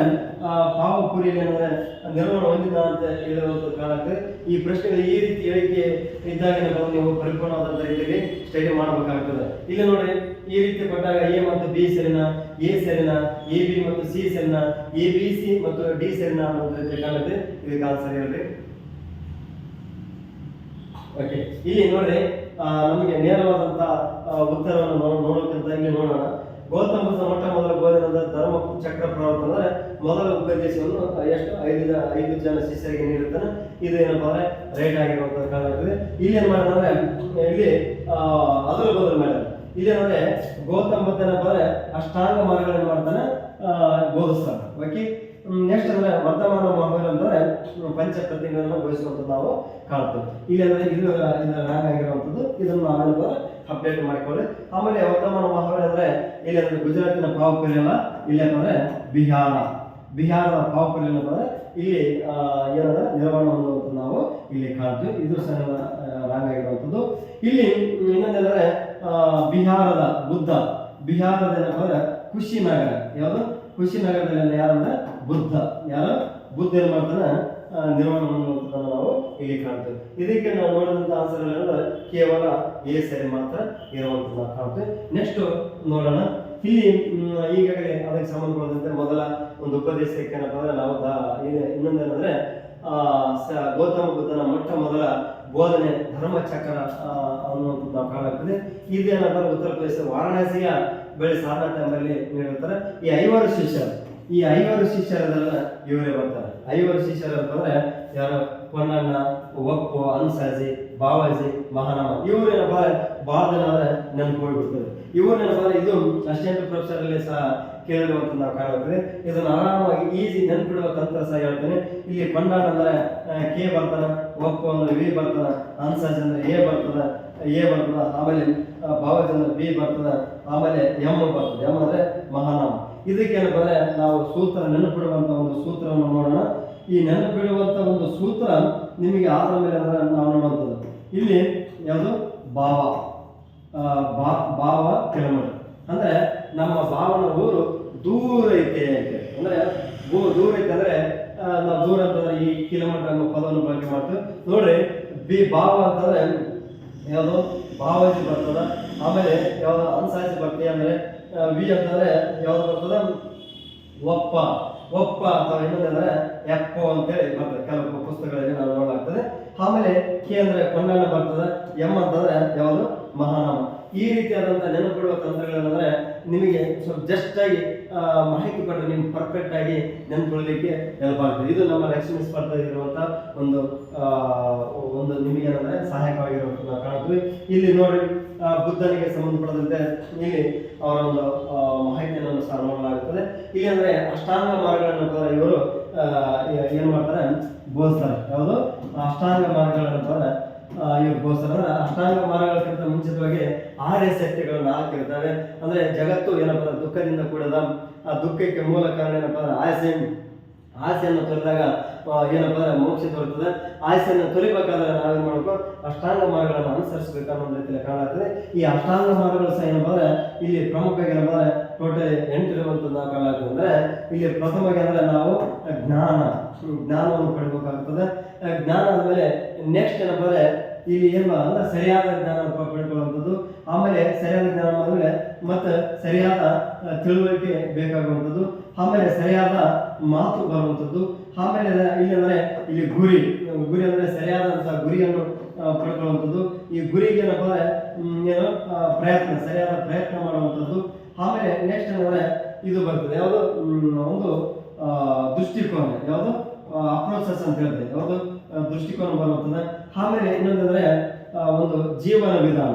ಪಾವಪುರಿಯಲ್ಲಿ ಏನಂದ್ರೆ ನಿರ್ಮಾಣ ಹೊಂದಿದ ಅಂತ ಹೇಳುವಂಥದ್ದು ಕಾಣುತ್ತೆ. ಈ ಪ್ರಶ್ನೆಗಳು ಈ ರೀತಿ ಹೇಳಿಕೆ ಇದ್ದಾಗ ನೀವು ಪರಿಪೂರ್ಣವಾದಂಥ ರೀತಿಯಲ್ಲಿ ಸ್ಟಡಿ ಮಾಡಬೇಕಾಗ್ತದೆ. ಇಲ್ಲಿ ನೋಡಿ ಈ ರೀತಿ ಕೊಟ್ಟಾಗ ಎ ಮತ್ತು ಬಿ ಸರಿನಾ, ಎ ಸರಿನಾ, ಎ ಬಿ ಮತ್ತು ಸಿ ಸರಿನಾ, ಎ ಬಿ ಸಿ ಮತ್ತು ಡಿ ಸರಿನಾ ಅನ್ನೋ ರೀತಿ ಕಾಣುತ್ತೆ. ಇದಕ್ಕೆ ಆನ್ಸರ್ ಹೇಳ್ರಿ. ಓಕೆ, ಇಲ್ಲಿ ನೋಡ್ರಿ ನಮಗೆ ನೇರವಾದಂತ ಉತ್ತರವನ್ನು ನೋಡೋಕ್ಕಿಂತ ಇಲ್ಲಿ ನೋಡೋಣ. ಗೌತಮ ಬುದ್ಧ ಮೊಟ್ಟ ಮೊದಲ ಬೋಧನೆ ಧರ್ಮ ಚಕ್ರ ಪ್ರವರ್ತನ ಅಂದ್ರೆ ಮೊದಲ ಉಪದೇಶವನ್ನು ಎಷ್ಟು 5 ಜನ ಶಿಷ್ಯರಿಗೆ ನೀಡುತ್ತಾನೆ. ಇದು ಏನಪ್ಪಾ ಅಂದ್ರೆ ರೈಟ್ ಆಗಿರುವಂತಹ ಕಾರಣ ಆಗ್ತದೆ. ಇಲ್ಲಿ ಏನ್ ಮಾಡಿದ್ರೆ ಇಲ್ಲಿ ಅದರ ಬದಲು ಮಾಡಿದ್ರೆ ಇಲ್ಲೇನಂದ್ರೆ ಗೌತಮ ಬುದ್ಧ ಏನಪ್ಪ ಅಂದ್ರೆ ಅಷ್ಟಾಂಗ ಮಾರ್ಗಗಳನ್ನು ಮಾಡ್ತಾನೆ, ಬೋಧಿಸ್ತಾನೆ. ಓಕೆ, ನೆಕ್ಸ್ಟ್ ಅಂದ್ರೆ ವರ್ತಮಾನ ಮಹಾವೀರ ಅಂದ್ರೆ ಪಂಚ ಪ್ರತಿಜ್ಞೆಗಳನ್ನು ಬೋಧಿಸುವಂಥದ್ದು ನಾವು ಕಾಣ್ತೇವೆ. ಇಲ್ಲಿ ಅಂದ್ರೆ ಇದು ರಾಂಗ್ ಆಗಿರುವಂಥದ್ದು. ಇದನ್ನು ನಾವೆಲ್ಲ ಅಪ್ಡೇಟ್ ಮಾಡಿಕೊಳ್ಳಿ. ಆಮೇಲೆ ವರ್ತಮಾನ ಮಹಾವೀರ ಅಂದ್ರೆ ಇಲ್ಲಿ ಅಂದ್ರೆ ಗುಜರಾತಿನ ಪಾವಪುರಿ ಅಲ್ಲ, ಇಲ್ಲಿ ಅಂದ್ರೆ ಬಿಹಾರದ ಪಾವಪುರಿ ಅಂದ್ರೆ ಇಲ್ಲಿ ಏನಂದ್ರೆ ನಿರ್ಮಾಣ ಹೊಂದುವಂಥದ್ದು ನಾವು ಇಲ್ಲಿ ಕಾಣ್ತೀವಿ. ಇದು ಸಹ ರಾಂಗ್ ಆಗಿರುವಂಥದ್ದು. ಇಲ್ಲಿ ಇನ್ನೊಂದಂದ್ರೆ ಬಿಹಾರದ ಬುದ್ಧ, ಬಿಹಾರದ ಏನಪ್ಪ ಅಂದ್ರೆ ಕುಶಿನಗರ. ಯಾವುದು ಕುಶಿನಗರದಲ್ಲಿ ಯಾರಂದ್ರೆ ಬುದ್ಧ, ಬುದ್ಧ ಏನ್ ಮಾಡ್ತಾನೆ ನಿರ್ಮಾಣ ಹೊಂದುವಂಥದ್ದನ್ನು ನಾವು ಇಲ್ಲಿ ಕಾಣ್ತೇವೆ. ಇದಕ್ಕೆ ನಾವು ನೋಡಿದಂಥ ಆನ್ಸರ್ ಕೇವಲ ಎ ಸರಿ ಮಾತ್ರ ಇರುವಂಥದ್ದು ನಾವು ಕಾಣ್ತೇವೆ. ನೆಕ್ಸ್ಟ್ ನೋಡೋಣ. ಇಲ್ಲಿ ಈಗಾಗಲೇ ಅದಕ್ಕೆ ಸಂಬಂಧಪಟ್ಟಂತೆ ಮೊದಲ ಒಂದು ಉಪದೇಶಕ್ಕೆ ಏನಪ್ಪ ಅಂದ್ರೆ ನಾವು ಇನ್ನೊಂದೇನಂದ್ರೆ ಗೌತಮ ಬುದ್ಧನ ಮೊಟ್ಟ ಮೊದಲ ಬೋಧನೆ ಧರ್ಮಚಕ್ರ ಅನ್ನುವಂಥದ್ದು ನಾವು ಕಾಣಾಗ್ತದೆ. ಇದೇನಪ್ಪ ಉತ್ತರ ಪ್ರದೇಶ ವಾರಣಾಸಿಯ ಬಳಿ ಸಾರನಾಥ ಎಂಬಲ್ಲಿ ನೀಡಿರ್ತಾರೆ. ಈ ಐವರು ಶಿಷ್ಯರದೆಲ್ಲ ಇವರೇ ಬರ್ತಾರೆ. ಐವರು ಶಿಷ್ಯರು ಅಂತಂದ್ರೆ ಯಾರು? ಪೊನ್ನಣ್ಣ, ಒಪ್ಪು, ಅನ್ಸಾಜಿ, ಬಾವಾಜಿ, ಮಹಾನಾಮ. ಇವ್ರು ಏನಪ್ಪ ಬಹಳ ದಿನ ಆದ್ರೆ ನೆನಪು ಹೋಗ್ಬಿಡ್ತದೆ. ಇವ್ರನ್ನೇನಪ್ಪ ಇದು ಅಸಿಸ್ಟೆಂಟ್ ಪ್ರೊಫೆಸರ್ ಅಲ್ಲಿ ಸಹ ಕೇಳಿರುವಂತ ನಾವು ಕಾಣುತ್ತೇವೆ. ಇದನ್ನು ಆರಾಮಾಗಿ ಈಸಿ ನೆನ್ಪಿಡುವ ತಂತ್ರ ಸಹ ಹೇಳ್ತೇನೆ. ಇಲ್ಲಿ ಪೊನ್ನಣ್ಣ ಅಂದ್ರೆ ಕೆ ಬರ್ತಾನ, ಒಪ್ಪು ಅಂದ್ರೆ ವಿ ಬರ್ತಾನ, ಅನ್ಸಾಜ್ ಅಂದ್ರೆ ಎ ಬರ್ತದ, ಆಮೇಲೆ ಬಾವಾಜಿ ಅಂದ್ರೆ ಬಿ ಬರ್ತದ, ಆಮೇಲೆ ಎಂ ಬರ್ತದೆ. ಎಂ ಅಂದ್ರೆ ಮಹಾನಾಮ. ಇದಕ್ಕೇನಪ್ಪ ಅಂದ್ರೆ ನಾವು ಸೂತ್ರ ನೆನಪಿಡುವಂತ ಒಂದು ಸೂತ್ರವನ್ನು ನೋಡೋಣ. ಈ ನೆನಪಿಡುವಂತ ಒಂದು ಸೂತ್ರ ನಿಮಗೆ ಆದ ಮೇಲೆ ಅಂದ್ರೆ ನಾವು ನೋಡುವಂಥದ್ದು ಇಲ್ಲಿ ಯಾವುದು? ಭಾವ ಕಿಲೋಮೀಟರ್ ಅಂದ್ರೆ ನಮ್ಮ ಭಾವನ ಊರು ದೂರ ಐತೆ ಅಂತ. ಅಂದ್ರೆ ದೂರ ಐತೆ ಅಂದ್ರೆ ನಾವು ದೂರ ಅಂತಂದ್ರೆ ಈ ಕಿಲೋಮೀಟರ್ ಅನ್ನೋ ಪದವನ್ನು ಬಳಕೆ ಮಾಡ್ತೀವಿ ನೋಡ್ರಿ. ಭಾವ ಅಂತಂದ್ರೆ ಯಾವುದು? ಭಾವಾಜಿ ಬರ್ತದ. ಆಮೇಲೆ ಯಾವ್ದು? ಅನ್ಸಾಜಿ ಬರ್ತದೆ. ಅಂದ್ರೆ ವಿ ಅಂತಂದ್ರೆ ಯಾವ್ದು ಬರ್ತದ? ಒಪ್ಪ ಅಥವಾ ಇನ್ನೊಂದಂದ್ರೆ ಎಪ್ಪೋ ಅಂತೇಳಿ ಬರ್ತದೆ ಕೆಲವು ಪುಸ್ತಕಗಳಲ್ಲಿ ನಾವು ನೋಡಲಾಗ್ತದೆ. ಆಮೇಲೆ ಕೆ ಅಂದ್ರೆ ಪೊನ್ನಣ್ಣ ಬರ್ತದೆ. ಎಂ ಅಂತಂದ್ರೆ ಯಾವುದು? ಮಹಾನಾಮ. ಈ ರೀತಿಯಾದಂತಹ ನೆನಪಿಡುವ ತಂತ್ರಗಳಂದ್ರೆ ನಿಮಗೆ ಸ್ವಲ್ಪ ಜಸ್ಟ್ ಆಗಿ ಮಾಹಿತಿ ಕೊಟ್ಟರೆ ನಿಮ್ಗೆ ಪರ್ಫೆಕ್ಟ್ ಆಗಿ ನೆನಪಿಡಲಿಕ್ಕೆ ಹೆಲ್ಪ್ ಆಗ್ತದೆ. ಇದು ನಮ್ಮ ಲಕ್ಷ್ಮೀ ಸ್ಪರ್ಧೆ ಇರುವಂತಹ ಒಂದು ನಿಮಗೆ ಏನಂದ್ರೆ ಸಹಾಯಕವಾಗಿರುವಂತ ನಾವು ಕಾಣ್ತೀವಿ. ಇಲ್ಲಿ ನೋಡಿ ಬುದ್ಧನಿಗೆ ಸಂಬಂಧಪಟ್ಟಂತೆ ಇಲ್ಲಿ ಅವರ ಒಂದು ಮಾಹಿತಿಯನ್ನು ಸಹ ನೋಡಲಾಗುತ್ತದೆ. ಇಲ್ಲಿ ಅಂದ್ರೆ ಅಷ್ಟಾಂಗ ಮಾರ್ಗಗಳನ್ನು ಇವರು ಏನ್ ಮಾಡ್ತಾರೆ? ಬೋಧಿಸ್ತಾರೆ. ಯಾವುದು? ಅಷ್ಟಾಂಗ ಮಾರ್ಗಗಳಂತಂದ್ರೆ ಇವ್ರು ಬೋಧಿಸ್ತಾರೆ. ಅಂದ್ರೆ ಅಷ್ಟಾಂಗ ಮಾರ್ಗಗಳಕ್ಕಿಂತ ಮುಂಚಿತವಾಗಿ 6 ಶಕ್ತಿಗಳು 4 ಇರ್ತವೆ. ಅಂದ್ರೆ ಜಗತ್ತು ಏನಪ್ಪ ದುಃಖದಿಂದ ಕೂಡದ. ಆ ದುಃಖಕ್ಕೆ ಮೂಲ ಕಾರಣ ಏನಪ್ಪ ಅಂದ್ರೆ ಆಸೆಯನ್ನು ತೊರೆದಾಗ ಏನಪ್ಪ ಅಂದ್ರೆ ಮೋಕ್ಷ ದೊರೆತದೆ. ಆಸೆಯನ್ನು ತೊರಿಬೇಕಾದ್ರೆ ನಾವೇನ್ ಮಾಡಬೇಕು? ಅಷ್ಟಾಂಗ ಮಾರ್ಗಗಳನ್ನು ಅನುಸರಿಸಬೇಕು ಅನ್ನೋ ರೀತಿಯಲ್ಲಿ ಕಾಣಾಗ್ತದೆ. ಈ ಅಷ್ಟಾಂಗ ಮಾರ್ಗಗಳು ಸಹ ಏನಪ್ಪ ಅಂದ್ರೆ ಇಲ್ಲಿ ಪ್ರಮುಖ ಏನಪ್ಪ ಅಂದ್ರೆ ಟೋಟಲ್ 8 ಇರುವಂತದ್ದು ನಾವು ಕಾಣಾಗ್ತದೆ. ಅಂದ್ರೆ ಇಲ್ಲಿ ಪ್ರಥಮವಾಗಿ ಅಂದ್ರೆ ನಾವು ಜ್ಞಾನವನ್ನು ಪಡಿಬೇಕಾಗ್ತದೆ. ಜ್ಞಾನ ಆದ್ಮೇಲೆ ನೆಕ್ಸ್ಟ್ ಏನಪ್ಪ ಅಂದ್ರೆ ಇಲ್ಲಿ ಏನು ಅಂದ್ರೆ ಸರಿಯಾದ ಜ್ಞಾನ ಪಡ್ಕೊಳ್ಳುವಂಥದ್ದು. ಆಮೇಲೆ ಸರಿಯಾದ ಜ್ಞಾನ ಆದ್ಮೇಲೆ ಮತ್ತೆ ಸರಿಯಾದ ತಿಳುವಳಿಕೆ ಬೇಕಾಗುವಂಥದ್ದು. ಆಮೇಲೆ ಸರಿಯಾದ ಮಾತು ಬರುವಂಥದ್ದು. ಆಮೇಲೆ ಇಲ್ಲಿ ಅಂದ್ರೆ ಇಲ್ಲಿ ಗುರಿ ಅಂದ್ರೆ ಸರಿಯಾದಂತಹ ಗುರಿಯನ್ನು ಪಡ್ಕೊಳ್ಳುವಂಥದ್ದು. ಈ ಗುರಿಗೆ ಏನಪ್ಪ ಅಂದ್ರೆ ಸರಿಯಾದ ಪ್ರಯತ್ನ ಮಾಡುವಂಥದ್ದು. ಆಮೇಲೆ ನೆಕ್ಸ್ಟ್ ಅಂದ್ರೆ ಇದು ಬರ್ತದೆ ಯಾವುದು? ಒಂದು ದೃಷ್ಟಿಕೋನ. ಯಾವುದು? ಅಪ್ರೋಚಸ್ ಅಂತ ಹೇಳ್ತೇವೆ. ಯಾವುದು? ದೃಷ್ಟಿಕೋನ ಬರುತ್ತದೆ. ಆಮೇಲೆ ಇನ್ನೊಂದಂದ್ರೆ ಒಂದು ಜೀವನ ವಿಧಾನ.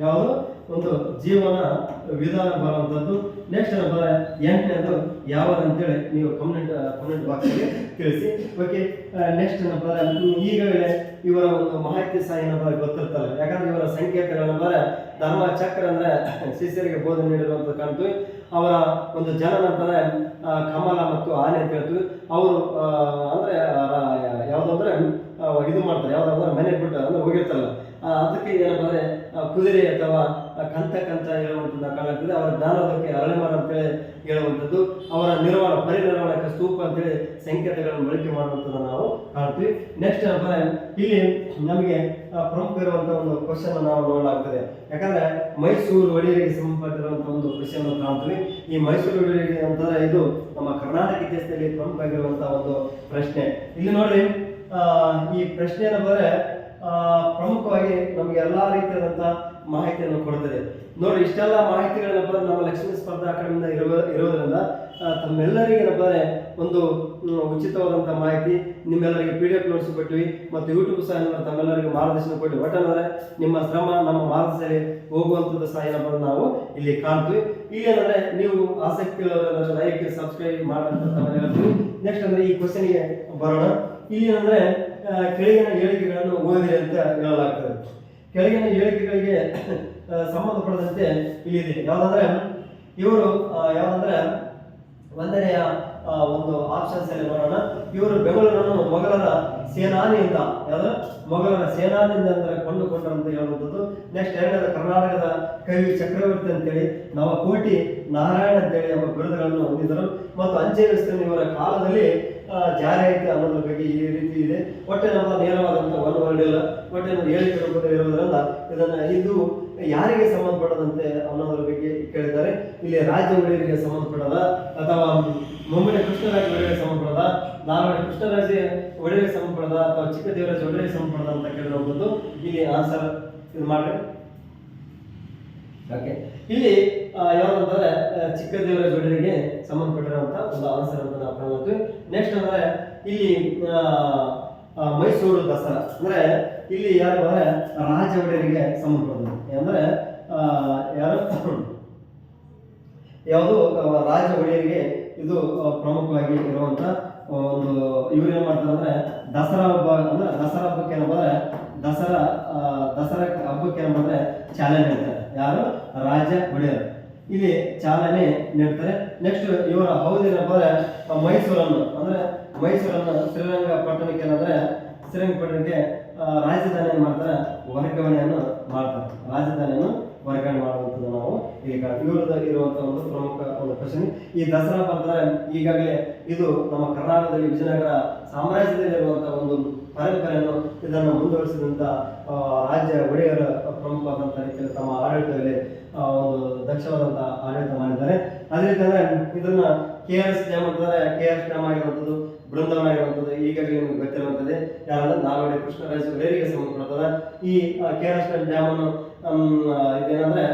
ಯಾವುದು? ಒಂದು ಜೀವನ ವಿಧಾನ ಬರುವಂಥದ್ದು. ನೆಕ್ಸ್ಟ್ ಏನಪ್ಪ ಅಂದ್ರೆ 8ನೇದು ಯಾವುದಂತೇಳಿ ನೀವು ಕಮೆಂಟ್ ಬಾಕ್ಸ್ಗೆ ತಿಳಿಸಿ. ಓಕೆ, ನೆಕ್ಸ್ಟ್ ಏನಪ್ಪ ಅಂದ್ರೆ ಈಗಾಗಲೇ ಇವರ ಒಂದು ಮಾಹಿತಿ ಸಹ ಏನಪ್ಪ ಗೊತ್ತಿರ್ತಾರೆ. ಯಾಕಂದ್ರೆ ಇವರ ಸಂಕೇತಗಳನ್ನ ಧರ್ಮ ಚಕ್ರ ಅಂದ್ರೆ ಶಿಷ್ಯರಿಗೆ ಬೋಧನೆ ನೀಡಿರುವಂತ ಕಾಣ್ತೀವಿ. ಅವರ ಒಂದು ಜನನ ಅಂತಂದ್ರೆ ಕಮಲ ಮತ್ತು ಆನೆ ಅಂತ ಹೇಳ್ತೀವಿ. ಅವರು ಅಂದ್ರೆ ಯಾವ್ದಂದ್ರೆ ಇದು ಮಾಡ್ತಾರೆ. ಯಾವ್ದಂದ್ರೆ ಮನೆ ಬಿಟ್ಟು ಅಂದ್ರೆ ಹೋಗಿರ್ತಾರಲ್ಲ, ಅದಕ್ಕೆ ಏನಪ್ಪ ಅಂದ್ರೆ ಕುದುರೆ ಅಥವಾ ಕಂತ ಹೇಳುವಂಥದ್ದು ಕಾಣಾಗ್ತದೆ. ಅವರ ಜ್ಞಾನೋದಕ್ಕೆ ಅರಳಿಮರ ಅಂತೇಳಿ ಹೇಳುವಂಥದ್ದು. ಅವರ ಪರಿನಿರ್ವಾಣಕ್ಕೆ ಸ್ತೂಪ ಅಂತೇಳಿ ಸಂಕೇತಗಳನ್ನು ಬಳಕೆ ಮಾಡುವಂಥದ್ದು ನಾವು ಕಾಣ್ತೀವಿ. ನೆಕ್ಸ್ಟ್ ಏನಪ್ಪ ಇಲ್ಲಿ ನಮಗೆ ಪ್ರಮುಖ ಇರುವಂತಹ ಒಂದು ಕ್ವಶನ್ ನಾವು ನೋಡಲಾಗ್ತದೆ. ಯಾಕಂದ್ರೆ ಮೈಸೂರು ಒಡೆಯರಿಗೆ ಸಂಬಂಧಪಟ್ಟಿರುವಂತಹ ಒಂದು ಕ್ವಶನ್ ಕಾಣ್ತೀವಿ. ಈ ಮೈಸೂರು ಒಡೆಯರಿಗೆ ಅಂತಂದ್ರೆ ಇದು ನಮ್ಮ ಕರ್ನಾಟಕ ಇತಿಹಾಸದಲ್ಲಿ ಪ್ರಮುಖ ಆಗಿರುವಂತಹ ಒಂದು ಪ್ರಶ್ನೆ. ಇಲ್ಲಿ ನೋಡ್ರಿ, ಈ ಪ್ರಶ್ನೆ ಏನಪ್ಪ ಅಂದ್ರೆ ಪ್ರಮುಖವಾಗಿ ನಮಗೆ ಎಲ್ಲಾ ರೀತಿಯಾದಂತಹ ಮಾಹಿತಿಯನ್ನು ಕೊಡುತ್ತದೆ. ನೋಡಿ, ಇಷ್ಟೆಲ್ಲ ಮಾಹಿತಿಗಳೇನಪ್ಪ ನಮ್ಮ ಲಕ್ಷ್ಮೀ ಸ್ಪರ್ಧಾ ಅಕಾಡೆಮಿಯಿಂದ ಇರೋದ್ರಿಂದ ತಮ್ಮೆಲ್ಲರಿಗೆ ಏನಪ್ಪ ಒಂದು ಉಚಿತವಾದಂತಹ ಮಾಹಿತಿ ನಿಮ್ಮೆಲ್ಲರಿಗೆ PDF ನೋಟ್ಸ್ ಕೊಟ್ಟಿವಿ ಮತ್ತು ಯೂಟ್ಯೂಬ್ ಸಹ ತಮ್ಮೆಲ್ಲರಿಗೆ ಮಾರ್ಗದರ್ಶನ ಕೊಟ್ಟಿವಿ. ಒಟ್ಟಂದ್ರೆ ನಿಮ್ಮ ಶ್ರಮ ನಮ್ಮ ಮಾರ್ಗದಲ್ಲಿ ಹೋಗುವಂಥದ್ದು ಸಹ ಏನಪ್ಪ ನಾವು ಇಲ್ಲಿ ಕಾಣ್ತೀವಿ. ಈಗ ಏನಂದ್ರೆ ನೀವು ಆಸಕ್ತಿ ಇರೋದ್ರಿಂದ ಲೈಕ್ ಸಬ್ಸ್ಕ್ರೈಬ್ ಮಾಡುವಂತ ಹೇಳ್ತೀವಿ. ನೆಕ್ಸ್ಟ್ ಅಂದ್ರೆ ಈ ಕ್ವಶನ್ಗೆ ಬರೋಣ. ಇಲ್ಲಿ ಏನಂದ್ರೆ ಕೆಳಗಿನ ಹೇಳಿಕೆಗಳನ್ನು ಓದಿರಿ ಅಂತ ಹೇಳಲಾಗ್ತದೆ. ಕೆಳಗಿನ ಹೇಳಿಕೆಗಳಿಗೆ ಸಂಬಂಧಪಟ್ಟಂತೆ ಇಲ್ಲಿದೆ. ಯಾವ್ದಂದ್ರೆ ಇವರು ಯಾವ್ದಂದ್ರೆ 1ನೆಯ ಒಂದು ಆಪ್ಷನ್ಸ್ ಅಲ್ಲಿ ನೋಡೋಣ. ಇವರು ಬೆಂಗಳೂರನ್ನು ಮೊಘಲರ ಸೇನಾನಿಯಿಂದ ಅಂದ್ರೆ ಕೊಂಡುಕೊಂಡ್ರು ಅಂತ ಹೇಳುವಂಥದ್ದು. ನೆಕ್ಸ್ಟ್ 2ನೇದು ಕರ್ನಾಟಕದ ಕವಿ ಚಕ್ರವರ್ತಿ ಅಂತೇಳಿ ನವಕೋಟಿ ನಾರಾಯಣ ಅಂತೇಳಿ ಎಂಬ ಬಿರುದುಗಳನ್ನು ಹೊಂದಿದರು. ಮತ್ತು ಅಂಚೆ ವ್ಯವಸ್ಥೆ ಇವರ ಕಾಲದಲ್ಲಿ ಜಾರಿ ಐತೆ ಅನ್ನೋದ್ರ ಬಗ್ಗೆ ಈ ರೀತಿ ಇದೆ. ಒಟ್ಟೆ ನಮ್ಮ ನೇರವಾದಂಥ ಒಂದು ವರ್ಡ್ ಇಲ್ಲ, ಒಟ್ಟೆ ಹೇಳಿಕೆ ರೂಪದಲ್ಲಿ ಇರೋದ್ರಿಂದ ಇದು ಯಾರಿಗೆ ಸಂಬಂಧಪಡದಂತೆ ಅನ್ನೋದ್ರ ಬಗ್ಗೆ ಕೇಳಿದ್ದಾರೆ. ಇಲ್ಲಿ ರಾಜ್ಯ ಒಡೆಯರಿಗೆ ಸಂಬಂಧಪಡದ ಅಥವಾ ಮುಂಬೈ ಕೃಷ್ಣರಾಜ ಒಡೆಯರಿಗೆ ಸಂಬಂಧಪಡದ, ನಾಲ್ವಡಿ ಕೃಷ್ಣರಾಜ ಒಡೆಯರಿಗೆ ಸಂಬಂಧಪಡದ ಅಥವಾ ಚಿಕ್ಕ ದೇವರಾಜ ಒಡೆಯರಿಗೆ ಸಂಬಂಧಪಡದ ಅಂತ ಕೇಳಿರುವಂಥದ್ದು ಇಲ್ಲಿ ಆನ್ಸರ್ ಇದು ಮಾಡ್ರಿ. ಓಕೆ, ಇಲ್ಲಿ ಯಾವ್ದಂತಂದ್ರೆ ಚಿಕ್ಕ ದೇವರಾಜ ಒಡೆಯರಿಗೆ ಸಂಬಂಧಪಟ್ಟಿರುವಂತ ಒಂದು ಆನ್ಸರ್ ಅಂತ ನಾವು ಕಾಣಬಹುದು. ನೆಕ್ಸ್ಟ್ ಅಂದ್ರೆ ಇಲ್ಲಿ ಮೈಸೂರು ದಸರಾ ಅಂದ್ರೆ ಇಲ್ಲಿ ಯಾರು ಅಂದ್ರೆ ರಾಜ ಒಡೆಯರಿಗೆ ಸಂಬಂಧಪಟ್ಟದ್ದು. ಅಂದ್ರೆ ಯಾರು ಯಾವುದು ರಾಜ ಒಡೆಯರಿಗೆ ಇದು ಪ್ರಮುಖವಾಗಿ ಇರುವಂತ ಒಂದು ಇವ್ರು ಏನ್ ಮಾಡ್ತಾರೆ ಅಂದ್ರೆ ದಸರಾ ಹಬ್ಬ ಅಂದ್ರೆ ದಸರಾ ಹಬ್ಬಕ್ಕೆ ಏನಂದ್ರೆ ದಸರಾ ಹಬ್ಬಕ್ಕೆ ಏನಂದ್ರೆ ಚಾಲನೆ ನೀಡ್ತಾರೆ. ಯಾರು? ರಾಜ ಒಡೆಯರು ಇಲ್ಲಿ ಚಾಲನೆ ನೀಡ್ತಾರೆ. ನೆಕ್ಸ್ಟ್ ಇವರ ಹೌದು ಏನಪ್ಪ ಅಂದ್ರೆ ಮೈಸೂರನ್ನು ಶ್ರೀರಂಗಪಟ್ಟಣಕ್ಕೆ ಏನಂದ್ರೆ ಶ್ರೀರಂಗಪಟ್ಟಣಕ್ಕೆ ರಾಜಧಾನಿಯನ್ನು ಮಾಡ್ತಾರೆ, ವರ್ಗಾವಣೆಯನ್ನು ಮಾಡ್ತಾರೆ. ರಾಜಧಾನಿಯನ್ನು ವರ್ಗಾವಣೆ ಮಾಡುವಂಥದ್ದು ನಾವು ಈಗ ಇವ್ರದ್ದು ಇರುವಂತಹ ಒಂದು ಪ್ರಮುಖ ಒಂದು ಕ್ವಶನ್. ಈ ದಸರಾ ಬಂದ್ರೆ ಈಗಾಗಲೇ ಇದು ನಮ್ಮ ಕರ್ನಾಟಕದಲ್ಲಿ ವಿಜಯನಗರ ಸಾಮ್ರಾಜ್ಯದಲ್ಲಿ ಇರುವಂತಹ ಒಂದು ಪರಂಪರೆಯನ್ನು ಇದನ್ನು ಮುಂದುವರಿಸಿದಂತ ರಾಜ್ಯ ಒಡೆಯರ ಪ್ರಮುಖವಾದಂತಹ ರೀತಿಯಲ್ಲಿ ತಮ್ಮ ಆಡಳಿತದಲ್ಲಿ ಒಂದು ದಕ್ಷವಾದಂತಹ ಆಡಳಿತ ಮಾಡಿದ್ದಾರೆ. ಅದೇ ರೀತಿ ಅಂದ್ರೆ ಇದನ್ನ KRS ಡ್ಯಾಮ್ ಅಂತಂದ್ರೆ KRS ಡ್ಯಾಮ್ ಆಗಿರುವಂಥದ್ದು, ಬೃಂದಾವನ ಆಗಿರುವಂಥದ್ದು ಈಗಾಗಲೇ ನಿಮ್ಗೆ ಗೊತ್ತಿರುವಂಥದ್ದೇ. ಯಾರಂದ್ರೆ ನಾಲ್ವಡಿ ಕೃಷ್ಣರಾಜ ಒಡೆಯರಿಗೆ ಸಂಬಂಧಪಡ್ತದೆ. ಈ KRS ಡ್ಯಾಮ್ ಅನ್ನು ಇದೇನಂದ್ರೆ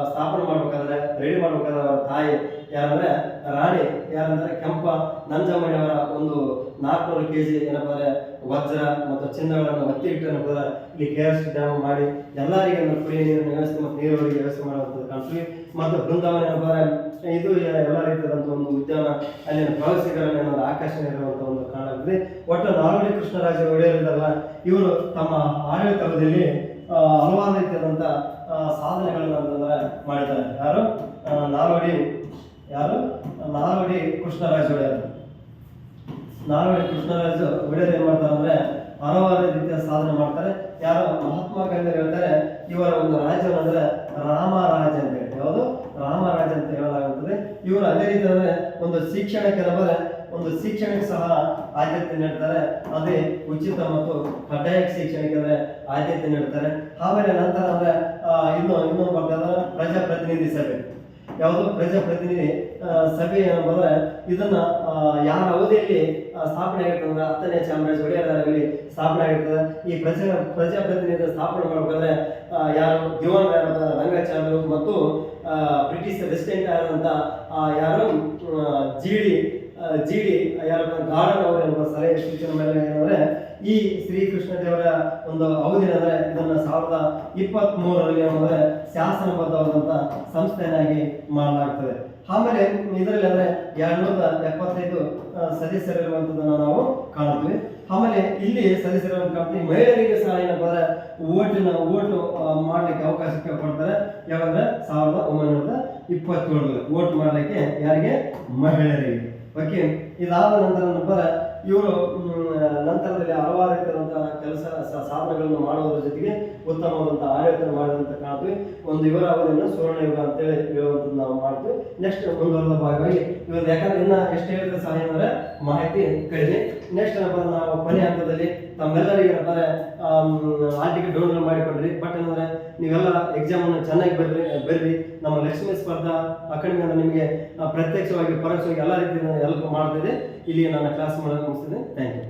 ಸ್ಥಾಪನೆ ಮಾಡ್ಬೇಕಾದ್ರೆ ರೆಡಿ ಮಾಡ್ಬೇಕಾದ್ರೆ ಅವರ ತಾಯಿ ಯಾರಂದ್ರೆ ರಾಣಿ ಯಾರಂದ್ರೆ ಕೆಂಪ ನಂಜಮ್ಮಣಿ ಅವರ ಒಂದು 400 kg ಏನಪ್ಪ ಅಂದ್ರೆ ವಜ್ರ ಮತ್ತು ಚಿನ್ನಗಳನ್ನು ಒತ್ತಿ ಇಟ್ಟು ಏನಪ್ಪ ಇಲ್ಲಿ KRS ಡ್ಯಾಮ್ ಮಾಡಿ ಎಲ್ಲರಿಗೆ ಕುಡಿಯ ನೀರಿನ ವ್ಯವಸ್ಥೆ ಮತ್ತು ನೀರಾವರಿ ವ್ಯವಸ್ಥೆ ಮಾಡುವಂಥದ್ದು ಕಾಣ್ತೀವಿ. ಮತ್ತು ಬೃಂದಾವನ ಏನಪ್ಪ ಇದು ಎಲ್ಲ ರೀತಿಯಾದಂಥ ಒಂದು ಉದ್ಯಾನ, ಅಲ್ಲಿನ ಪ್ರವಾಸಿಗರನ್ನ ಏನಾದ್ರು ಆಕರ್ಷಣೆ ಇರುವಂಥ ಒಂದು ಕಾರಣವಿದೆ. ಒಟ್ಟು ನಾಲ್ವಡಿ ಕೃಷ್ಣರಾಜ ಒಡೆಯರಿದ್ದಾರಲ್ಲ ಇವರು ತಮ್ಮ ಆಡಳಿತ ಅವಧಿಯಲ್ಲಿ ಹಲವಾರು ರೀತಿಯಾದಂಥ ಸಾಧನೆಗಳನ್ನು ಅಂತಂದ್ರೆ ಮಾಡಿದ್ದಾರೆ. ಯಾರು? ನಾಲ್ವಡಿ ಕೃಷ್ಣರಾಜ ಒಡೆಯರು. ನಾಲ್ವಡಿ ಕೃಷ್ಣರಾಜ ಒಡೆಯರು ಏನ್ ಮಾಡ್ತಾರೆ ಅಂದ್ರೆ ಹಲವಾರು ರೀತಿಯ ಸಾಧನೆ ಮಾಡ್ತಾರೆ. ಯಾರು? ಮಹಾತ್ಮ ಗಾಂಧಿ ಹೇಳ್ತಾರೆ ಇವರ ಒಂದು ರಾಜ್ಯವನ್ನಂದ್ರೆ ರಾಮರಾಜ ಅಂತ ಹೇಳಿ. ಯಾವುದು? ರಾಮರಾಜ ಅಂತ ಹೇಳಲಾಗುತ್ತದೆ. ಇವರು ಅದೇ ರೀತಿ ಅಂದ್ರೆ ಒಂದು ಶಿಕ್ಷಣಕ್ಕೆ ಸಹ ಆದ್ಯತೆ ನೀಡ್ತಾರೆ. ಅದೇ ಉಚಿತ ಮತ್ತು ಕಡ್ಡಾಯ ಶಿಕ್ಷಣಕ್ಕೆ ಅಂದ್ರೆ ಆದ್ಯತೆ ನೀಡ್ತಾರೆ. ಆಮೇಲೆ ನಂತರ ಅಂದ್ರೆ ಇನ್ನೊಂದು ಬರ್ತದೆ ಪ್ರಜಾಪ್ರತಿನಿಧಿ ಸಭೆ. ಯಾವುದು? ಪ್ರಜಾಪ್ರತಿನಿಧಿ ಸಭೆ ಏನಂದ್ರೆ ಇದನ್ನ ಯಾರ ಅವಧಿಯಲ್ಲಿ ಸ್ಥಾಪನೆ ಆಗಿರ್ತದೆ ಅಂದ್ರೆ 10ನೇ ಚಾಮರಾಜ ಒಡೆಯರಲ್ಲಿ ಸ್ಥಾಪನೆ ಆಗಿರ್ತದೆ. ಈ ಪ್ರಜಾಪ್ರತಿನಿಧಿ ಸ್ಥಾಪನೆ ಮಾಡಬೇಕಾದ್ರೆ ಯಾರು? ದಿವಾನ್ ರಂಗಾಚಾರ್ಯರು ಮತ್ತು ಬ್ರಿಟಿಷ್ ರೆಸಿಡೆಂಟ್ ಆದಂತ ಯಾರು? ಜಿ ಡಿ ಗಾರ್ಡನ್ ಅವರು ಎಂಬ ಸಲಹೆ ಸೂಚನೆ ಮೇಲೆ ಏನಂದ್ರೆ ಈ ಶ್ರೀಕೃಷ್ಣ ದೇವರ ಒಂದು ಅವಧಿ ಅಂದ್ರೆ ಇದನ್ನ 1023ರಲ್ಲಿ ಅಂದ್ರೆ ಶಾಸನಬದ್ಧವಾದಂತ ಸಂಸ್ಥೆಯನ್ನಾಗಿ ಮಾಡಲಾಗ್ತದೆ. ಆಮೇಲೆ ಇದರಲ್ಲಿ ಅಂದ್ರೆ 275 ಸದಸ್ಯರಿರುವಂತದನ್ನ ನಾವು ಕಾಣುತ್ತೀವಿ. ಆಮೇಲೆ ಇಲ್ಲಿ ಸದಸ್ಯರನ್ನು ಕಾಣ್ತೀವಿ. ಮಹಿಳೆಯರಿಗೆ ಸಹ ಏನಪ್ಪ ಅಂದ್ರೆ ಓಟು ಮಾಡ್ಲಿಕ್ಕೆ ಅವಕಾಶಕ್ಕೆ ಕೊಡ್ತಾರೆ. ಯಾಕಂದ್ರೆ 1927 ವೋಟ್ ಮಾಡ್ಲಿಕ್ಕೆ ಯಾರಿಗೆ? ಮಹಿಳೆಯರಿಗೆ. ಓಕೆ, ಇದಾದ ನಂತರ ಇವರು ನಂತರದಲ್ಲಿ ಹಲವಾರು ರೀತಿಯಾದಂತಹ ಕೆಲಸ ಸಾಧನೆಗಳನ್ನು ಮಾಡುವುದರ ಜೊತೆಗೆ ಉತ್ತಮವಾದಂತಹ ಆಡಳಿತ ಮಾಡಿದಂತ ಕಾಣ್ತೀವಿ. ಒಂದು ಇವರ ಅವಧಿಯನ್ನು ಸುವರ್ಣ ಯುಗ ಅಂತೇಳಿ ಹೇಳುವಂಥದ್ದು ನಾವು ಮಾಡ್ತೀವಿ. ನೆಕ್ಸ್ಟ್ ಮುಂದುವರೆದ ಭಾಗವಾಗಿ ಇವರು ಯಾಕಂದ್ರೆ ಇನ್ನ ಎಷ್ಟು ಹೇಳಿದ್ರೆ ಸಹ ಏನಂದ್ರೆ ಮಾಹಿತಿ ಕಡಿಮೆ. ನೆಕ್ಸ್ಟ್ ಏನಪ್ಪ ನಾವು ಕೊನೆ ಹಂತದಲ್ಲಿ ತಮ್ಮೆಲ್ಲರಿಗೆ ಏನಂತಾರೆ ಆಲ್ ಟಿಕೆಟ್ ಡೌನ್ಲೋಡ್ ಮಾಡಿಕೊಂಡ್ರಿ. ಬಟ್ ಏನಂದ್ರೆ ನೀವೆಲ್ಲ ಎಕ್ಸಾಮ್ ಅನ್ನು ಚೆನ್ನಾಗಿ ಬರ್ರಿ. ನಮ್ಮ ಲಕ್ಷ್ಮೀ ಸ್ಪರ್ಧಾ ಅಕಾಡೆಮಿ ನಿಮಗೆ ಪ್ರತ್ಯಕ್ಷವಾಗಿ ಪರೋಕ್ಷವಾಗಿ ಎಲ್ಲ ರೀತಿಯಿಂದ ಹೆಲ್ಪ್ ಮಾಡ್ತಿದೆ. ಇಲ್ಲಿ ನನ್ನ ಕ್ಲಾಸ್ ಮಾಡೋದು ಮುಗಿಸ್ತೇನೆ. Thank you.